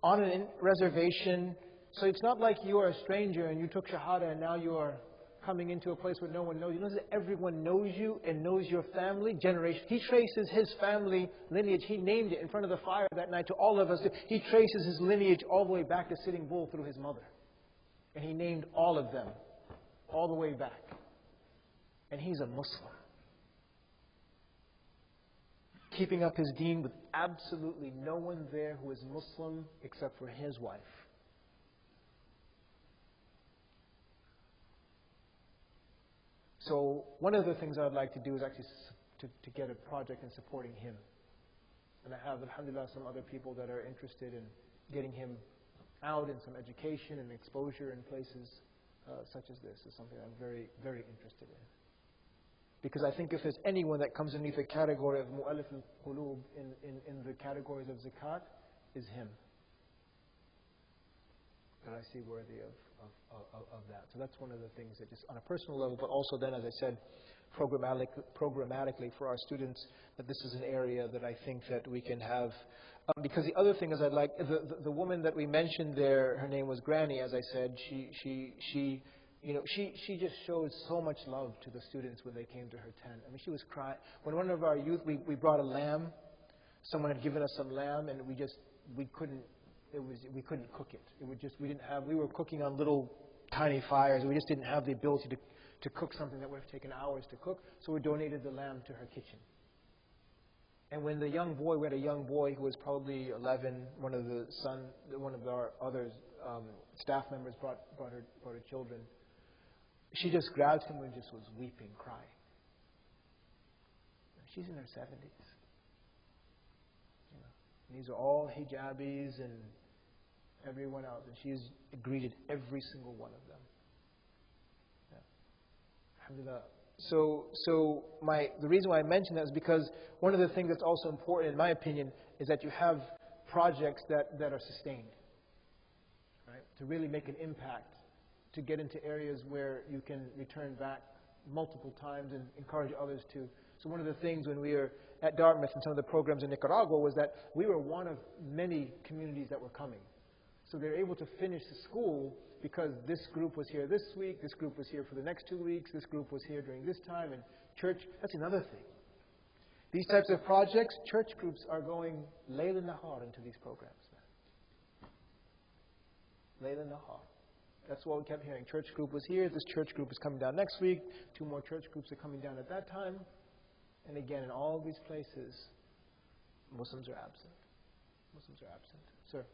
on a reservation? So it's not like you are a stranger and you took Shahada and now you are coming into a place where no one knows you. Notice that everyone knows you and knows your family generation. He traces his family lineage. He named it in front of the fire that night to all of us. He traces his lineage all the way back to Sitting Bull through his mother. And he named all of them, all the way back. And he's a Muslim. Keeping up his deen with absolutely no one there who is Muslim except for his wife. So one of the things I would like to do is actually to get a project in supporting him. And I have, alhamdulillah, some other people that are interested in getting him out in some education and exposure in places such as this. Is something I'm very, very interested in. Because I think if there's anyone that comes underneath the category of mu'allif al-qulub in the categories of zakat, is him. That I see worthy of that. So that's one of the things that just on a personal level, but also then, as I said, programmatically for our students, that this is an area that I think that we can have. Because the other thing is, I'd like, the woman that we mentioned there, her name was Granny, as I said, she just showed so much love to the students when they came to her tent. I mean, she was crying. When one of our youth, we brought a lamb. Someone had given us some lamb, and we couldn't cook it. We were cooking on little tiny fires. We just didn't have the ability to cook something that would have taken hours to cook. So we donated the lamb to her kitchen. And when we had a young boy who was probably 11. One of our other staff members brought her children. She just grabbed him and just was weeping, crying. She's in her 70s. And these are all hijabis and everyone else. And she's greeted every single one of them. Yeah. Alhamdulillah. So the reason why I mention that is because one of the things that's also important, in my opinion, is that you have projects that are sustained. Right? To really make an impact. To get into areas where you can return back multiple times and encourage others to. So one of the things when we were at Dartmouth and some of the programs in Nicaragua was that we were one of many communities that were coming. So they were able to finish the school because this group was here this week, this group was here for the next 2 weeks, this group was here during this time, and church, that's another thing. These types of projects, church groups are going layl nahar into these programs. Layla Nahar. That's what we kept hearing. Church group was here. This church group is coming down next week. 2 more church groups are coming down at that time. And again, in all these places, Muslims are absent. Muslims are absent. Sir?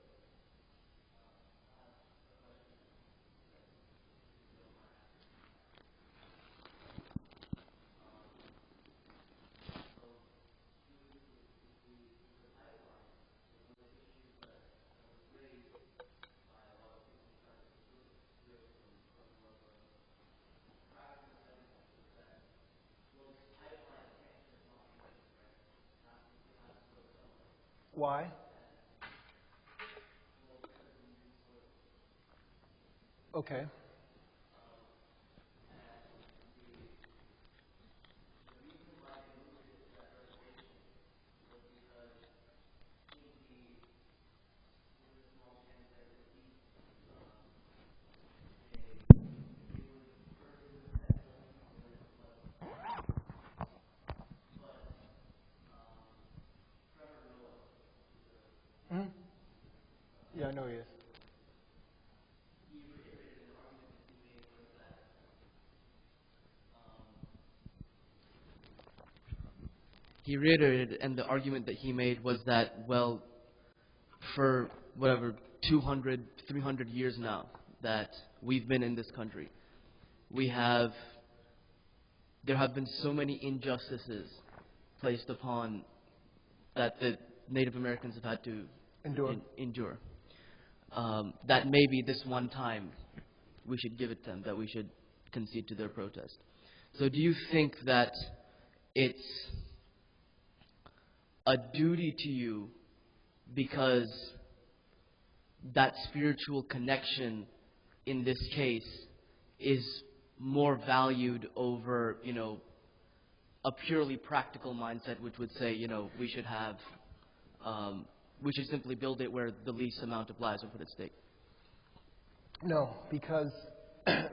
Why? Okay. Hmm? Yeah, I know he is. He reiterated, and the argument that he made was that, well, for whatever, 200, 300 years now that we've been in this country, there have been so many injustices placed upon that the Native Americans have had to endure. That maybe this one time we should give it to them, that we should concede to their protest. So do you think that it's a duty to you because that spiritual connection in this case is more valued over, a purely practical mindset which would say, we should simply build it where the least amount of lives are put at stake? No, because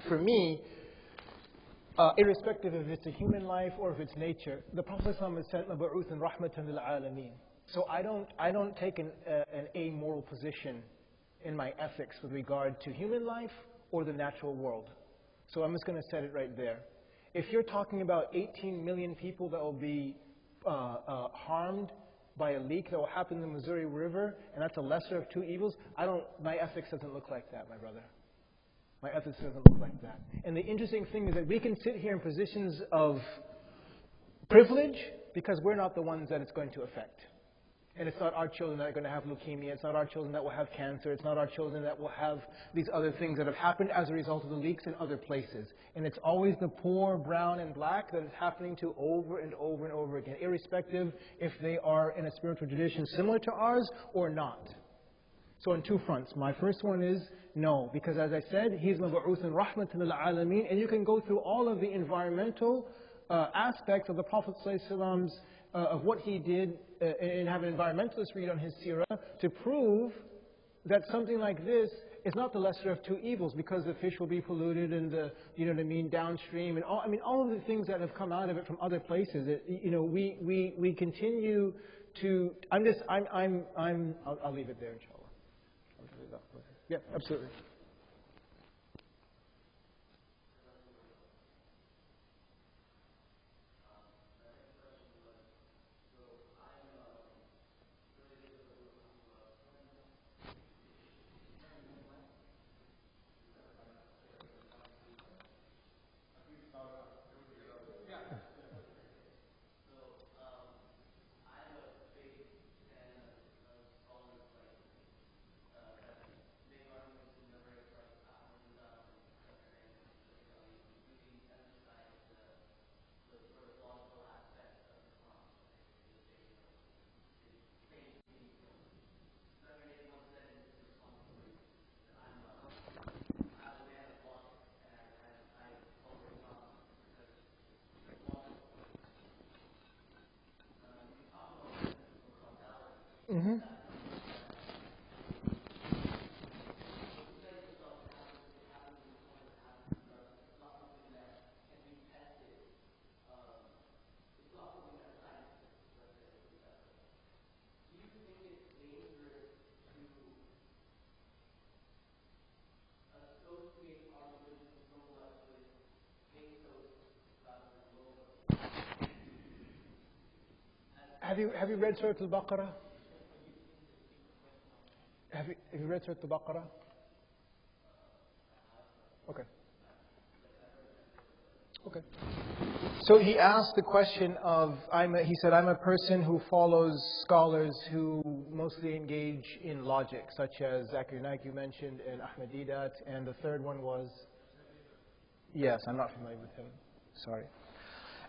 for me, irrespective if it's a human life or if it's nature, the Prophet ﷺ is sent مَبْعُوثًا رَحْمَةً لِلْعَالَمِينَ. So I don't take an amoral position in my ethics with regard to human life or the natural world. So I'm just going to set it right there. If you're talking about 18 million people that will be harmed by a leak that will happen in the Missouri River, and that's a lesser of two evils, my ethics doesn't look like that, my brother. My ethics doesn't look like that. And the interesting thing is that we can sit here in positions of privilege because we're not the ones that it's going to affect. And it's not our children that are going to have leukemia. It's not our children that will have cancer. It's not our children that will have these other things that have happened as a result of the leaks in other places. And it's always the poor, brown, and black that it's happening to over and over and over again, irrespective if they are in a spiritual tradition similar to ours or not. So on two fronts. My first one is no, because as I said, he's مَبْعُوثًا رَحْمَةً لِلْعَالَمِينَ, and you can go through all of the environmental aspects of the Prophet ﷺ, of what he did, and have an environmentalist read on his seerah to prove that something like this is not the lesser of two evils, because the fish will be polluted and the, downstream, and all of the things that have come out of it from other places. We continue to. I'll leave it there, inshallah. Yeah, absolutely. Mm-hmm. Have you read Surah Al-Baqarah? Have you read Surah Al-Baqarah? Okay. Okay. So he asked the question of, he said, I'm a person who follows scholars who mostly engage in logic, such as Zakir Naik you mentioned, and Ahmed Deedat, and the third one was, yes, I'm not familiar with him, sorry.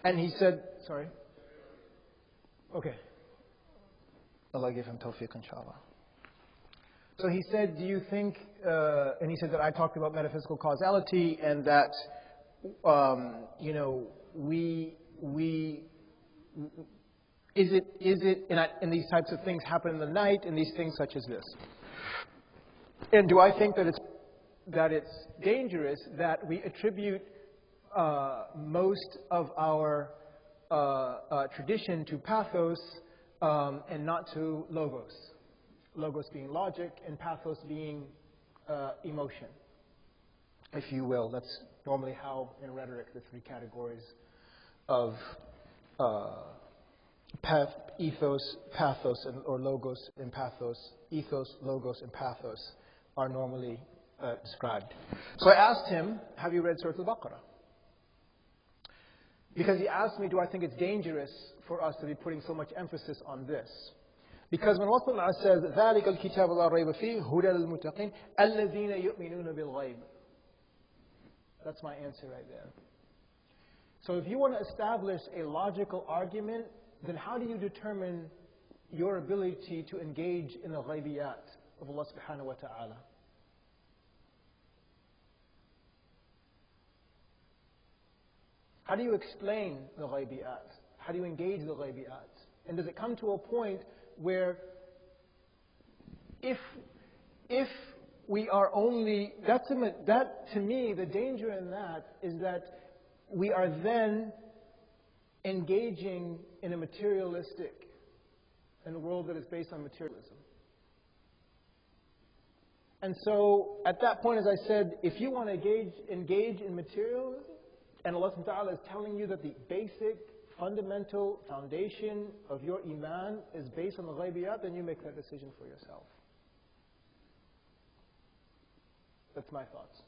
And he said, sorry? Okay. Allah give him tawfiq, inshallah. So he said, do you think, and he said that I talked about metaphysical causality and that, is it, and these types of things happen in the night, and these things such as this. And do I think that it's dangerous that we attribute most of our tradition to pathos and not to logos? Logos being logic and pathos being emotion, if you will. That's normally how, in rhetoric, the three categories of ethos, pathos, or logos and pathos, ethos, logos, and pathos are normally described. So I asked him, have you read Surah Al-Baqarah? Because he asked me, do I think it's dangerous for us to be putting so much emphasis on this? Because when Allah says, ذَلِكَ الْكِتَابُ لَا رَيْبَ فِيهِ هُدًى لِلْمُتَّقِينَ الَّذِينَ يُؤْمِنُونَ بِالْغَيْبِ. That's my answer right there. So if you want to establish a logical argument, then how do you determine your ability to engage in the ghaybiyat of Allah subhanahu wa ta'ala? How do you explain the ghaybiyat? How do you engage the ghaybiyat? And does it come to a point where if we are only, that to me, the danger in that is that we are then engaging in a world that is based on materialism. And so at that point, as I said, if you want to engage in materialism, and Allah subhanahu wa ta'ala is telling you that the basic, fundamental foundation of your iman is based on the ghaybiyat, then you make that decision for yourself. That's my thoughts.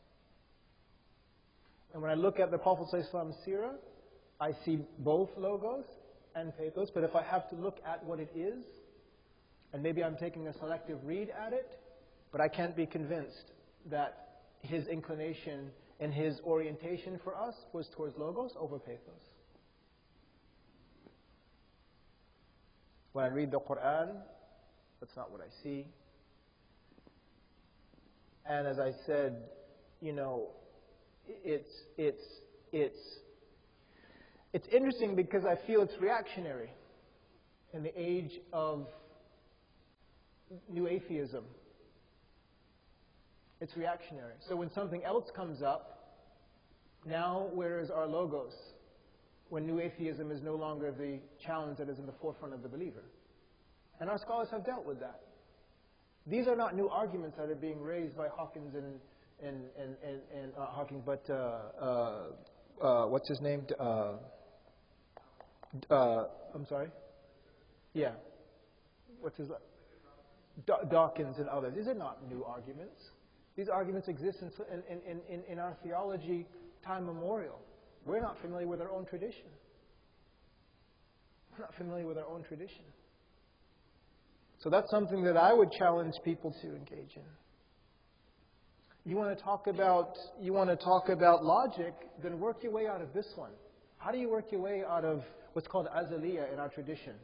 And when I look at the Prophet's seerah, I see both logos and pathos, but if I have to look at what it is, and maybe I'm taking a selective read at it, but I can't be convinced that his inclination and his orientation for us was towards logos over pathos. When I read the Quran, that's not what I see. And as I said, it's interesting because I feel it's reactionary in the age of new atheism. It's reactionary. So when something else comes up, now where is our logos? When new atheism is no longer the challenge that is in the forefront of the believer. And our scholars have dealt with that. These are not new arguments that are being raised by Hawkins what's his name? I'm sorry? Yeah. What's his Dawkins and others. These are not new arguments. These arguments exist in our theology time memorial. We're not familiar with our own tradition. We're not familiar with our own tradition. So that's something that I would challenge people to engage in. You want to talk about logic, then work your way out of this one. How do you work your way out of what's called azaliyah in our tradition?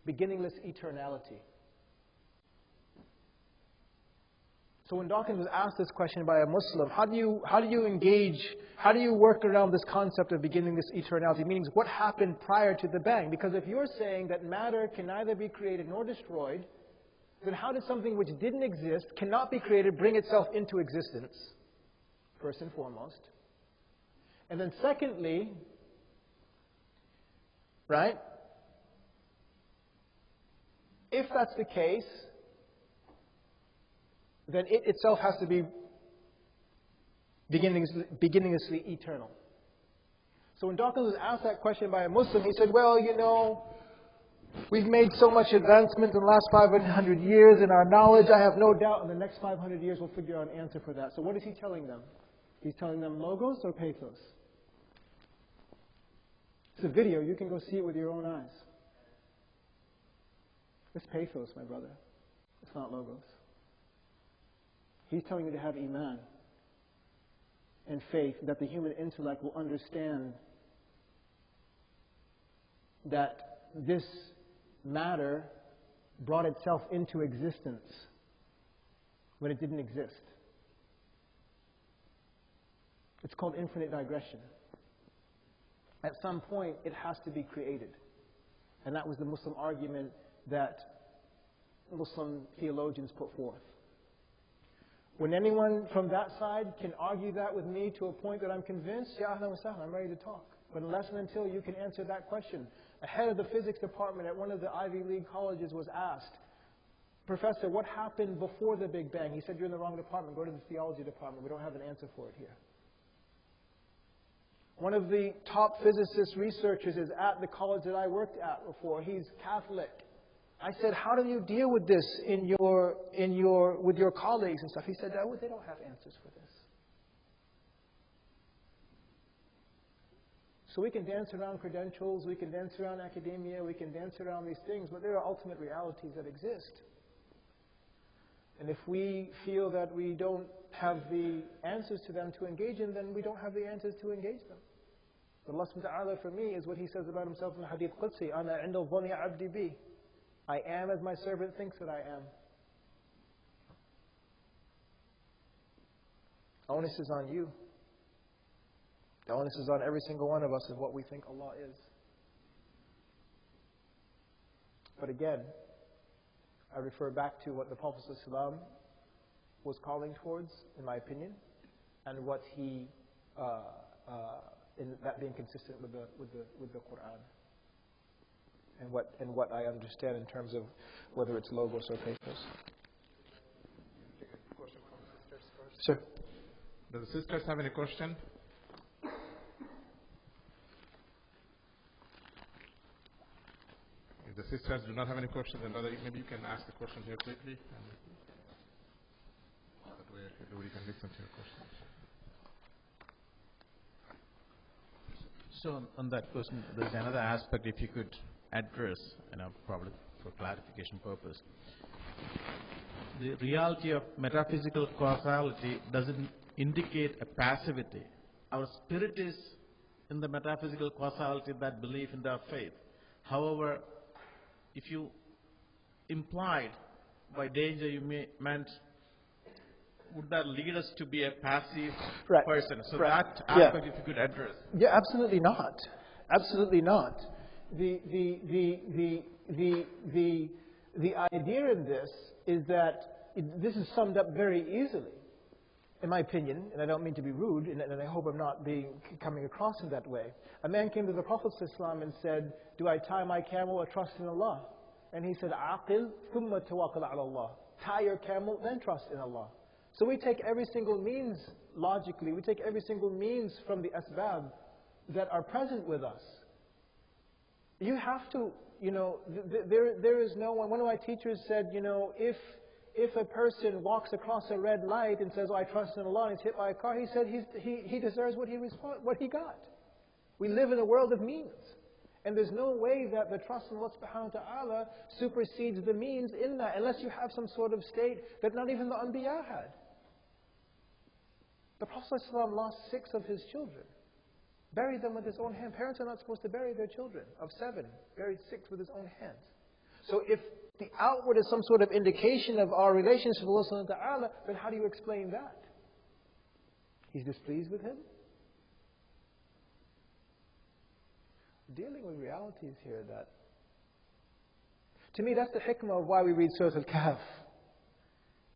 Beginningless eternality. So when Dawkins was asked this question by a Muslim, how do you engage, how do you work around this concept of beginningless eternality? Meaning, what happened prior to the bang? Because if you're saying that matter can neither be created nor destroyed, then how does something which didn't exist, cannot be created, bring itself into existence? First and foremost. And then secondly, right? If that's the case, then it itself has to be beginninglessly eternal. So when Dawkins was asked that question by a Muslim, he said, well, We've made so much advancement in the last 500 years in our knowledge. I have no doubt in the next 500 years we'll figure out an answer for that. So what is he telling them? He's telling them logos or pathos? It's a video. You can go see it with your own eyes. It's pathos, my brother. It's not logos. He's telling you to have iman and faith that the human intellect will understand that this matter brought itself into existence when it didn't exist. It's called infinite digression. At some point, it has to be created. And that was the Muslim argument that Muslim theologians put forth. When anyone from that side can argue that with me to a point that I'm convinced, ya ahlan wa sahlan, I'm ready to talk. But unless and until you can answer that question, a head of the physics department at one of the Ivy League colleges was asked, Professor, what happened before the Big Bang? He said, you're in the wrong department. Go to the theology department. We don't have an answer for it here. One of the top physicist researchers is at the college that I worked at before. He's Catholic. I said, how do you deal with this with your colleagues and stuff? He said, Dawood, they don't have answers for this. So we can dance around credentials, we can dance around academia, we can dance around these things, but there are ultimate realities that exist. And if we feel that we don't have the answers to them to engage in, then we don't have the answers to engage them. But Allah subhanahu wa ta'ala for me is what He says about Himself in the Hadith Qudsi, Ana inda dhanni abdi bi. I am as my servant thinks that I am. The onus is on you. The onus is on every single one of us is what we think Allah is. But again, I refer back to what the Prophet ﷺ was calling towards, in my opinion, and what he, in that being consistent with the Quran, and what I understand in terms of whether it's logos or pathos. Sir. Do the sisters have any question? If the sisters do not have any questions, then brother, maybe you can ask the question here quickly. And that way everybody can listen to your question. So on that question, there's another aspect if you could address, probably for clarification purpose. The reality of metaphysical causality doesn't indicate a passivity. Our spirit is in the metaphysical causality, that belief in our faith. However, if you implied by danger you meant, would that lead us to be a passive person? So that aspect, if you could address. Yeah, absolutely not. Absolutely not. The idea in this is that this is summed up very easily, in my opinion, and I don't mean to be rude, and I hope I'm not coming across in that way. A man came to the Prophet ﷺ and said, do I tie my camel or trust in Allah? And he said, Aqil, thumma tawakkal ala Allah. Tie your camel, then trust in Allah. So we take every single means, logically, we take every single means from the asbab that are present with us. You have to, there is no one. One of my teachers said, if a person walks across a red light and says, oh, I trust in Allah, and he's hit by a car, he said he deserves what he got. We live in a world of means. And there's no way that the trust in Allah subhanahu wa ta'ala supersedes the means in that, unless you have some sort of state that not even the Anbiya had. The Prophet ﷺ lost 6 of his children. Buried them with his own hand. Parents are not supposed to bury their children. Of 7, buried 6 with his own hands. So if the outward is some sort of indication of our relationship with Allah subhanahu wa ta'ala, then how do you explain that? He's displeased with him? Dealing with realities here that, to me, that's the hikmah of why we read Surah Al-Kahf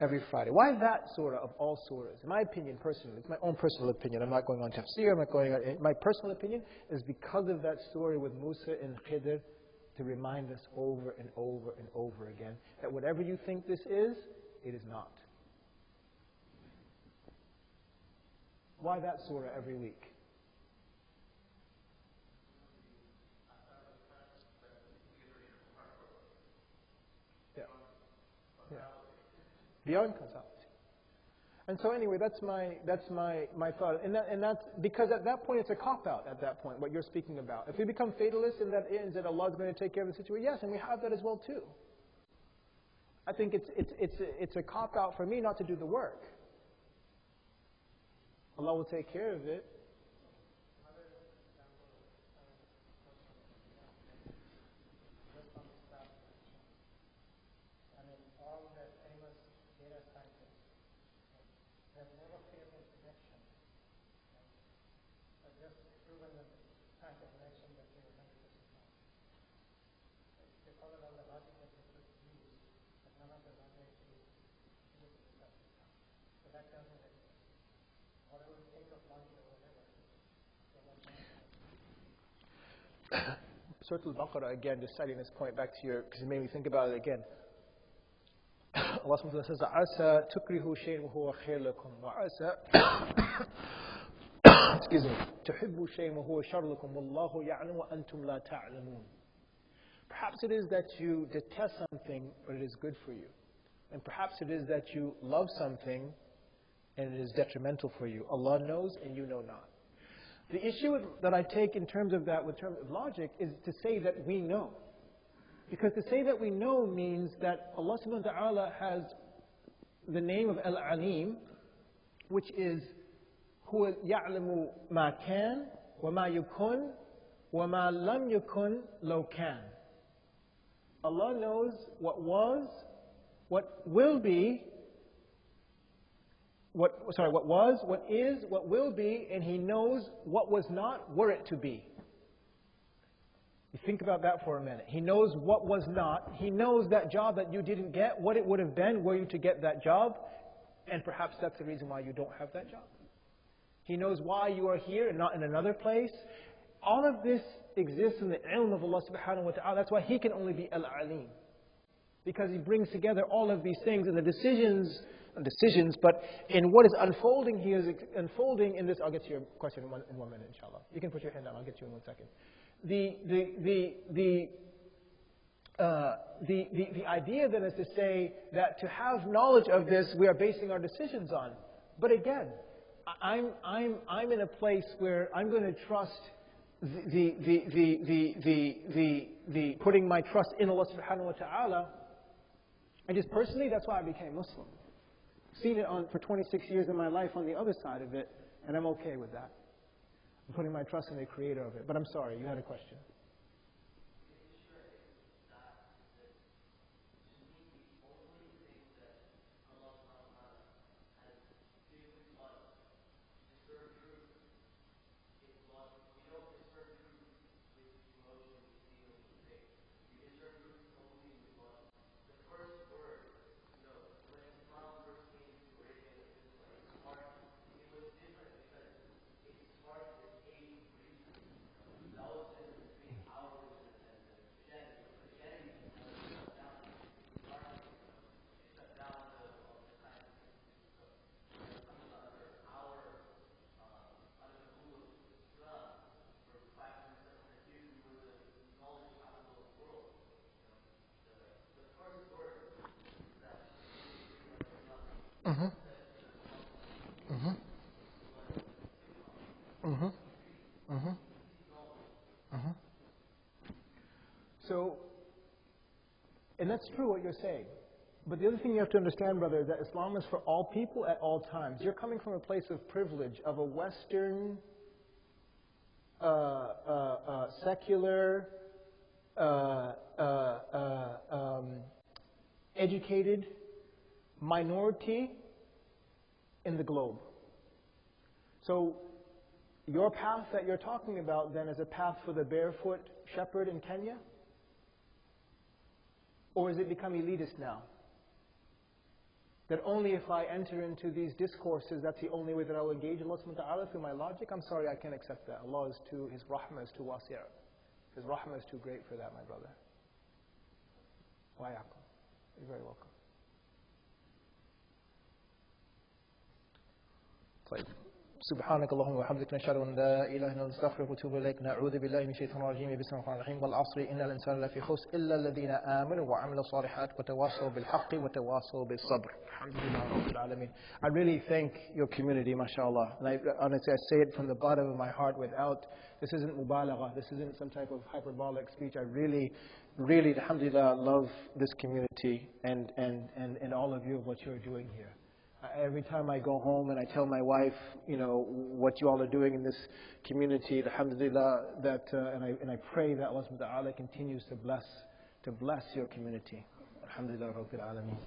every Friday. Why that surah of all surahs? In my opinion, personally, it's my own personal opinion. I'm not going on tafsir, I'm not going on. My personal opinion is because of that story with Musa and Khidr, to remind us over and over and over again that whatever you think this is, it is not. Why that surah every week? Beyond causality. And so anyway, that's my thought. And that's because at that point it's a cop-out at that point, what you're speaking about. If we become fatalists and that ends that Allah is going to take care of the situation, yes, and we have that as well too. I think it's a cop-out for me not to do the work. Allah will take care of it. Surah Al-Baqarah, again, just citing this point back to your, because it made me think about it again. Allah subhanahu wa ta'ala says, عَسَى تُكْرِهُ شَيْءٍ وَهُوَ خَيْرٌ لَكُمْ وَعَسَى excuse me, تُحِبُّ شَيْءٍ وَهُوَ شَرٌّ لَكُمْ وَاللَّهُ يَعْلَمُ وَأَنْتُمْ لَا تَعْلَمُونَ. Perhaps it is that you detest something, but it is good for you. And perhaps it is that you love something, and it is detrimental for you. Allah knows, and you know not. The issue that I take in terms of that, with terms of logic, is to say that we know. Because to say that we know means that Allah subhanahu wa ta'ala has the name of Al-Alim, which is هو يعلم ما كان وما يكون وما لم يكن لو كان. Allah knows what was, what will be, what was, what is, what will be, and He knows what was not, were it to be. You think about that for a minute. He knows what was not. He knows that job that you didn't get, what it would have been were you to get that job, and perhaps that's the reason why you don't have that job. He knows why you are here and not in another place. All of this exists in the ilm of Allah subhanahu wa ta'ala. That's why He can only be Al-Alim. Because He brings together all of these things and the decisions, but in what is unfolding, He is unfolding in this. I'll get to your question in one minute, inshallah. You can put your hand down, I'll get to you in 1 second. The idea then is to say that to have knowledge of this, we are basing our decisions on. But again, I'm in a place where I'm going to trust the putting my trust in Allah subhanahu wa ta'ala. And just personally, that's why I became Muslim. Seen it for 26 years in my life on the other side of it, and I'm okay with that. I'm putting my trust in the creator of it. But I'm sorry, you had a question. So, and that's true what you're saying. But the other thing you have to understand, brother, is that Islam is for all people at all times. You're coming from a place of privilege, of a Western, secular, educated minority in the globe. So, your path that you're talking about then is a path for the barefoot shepherd in Kenya? Or has it become elitist now? That only if I enter into these discourses, that's the only way that I will engage Allah subhanahu wa ta'ala through my logic? I'm sorry, I can't accept that. Allah is too, His rahmah is too wasi'. His rahmah is too great for that, my brother. Wa yaqum. You're very welcome. سبحانك اللهم وبحمدك نشهد أن لا إله إلا أنت نستغفرك ونتوب إليك نعوذ بالله من الشيطان الرجيم بسم الله الرحمن الرحيم والعصر إن الإنسان لفي خسر إلا الذين آمنوا وعملوا الصالحات وتواصوا بالحق وتواصوا بالصبر. Alhamdulillah Rabbil Alameen. I really thank your community, mashallah. And honestly, I say it from the bottom of my heart without, this isn't mubalagha, this isn't some type of hyperbolic speech. I really, alhamdulillah, love this community and all of you of what you're doing here. Every time I go home and I tell my wife, what you all are doing in this community, alhamdulillah, and I pray that Allah subhanahu wa ta'ala continues to bless your community. Alhamdulillah Rabbil Alameen.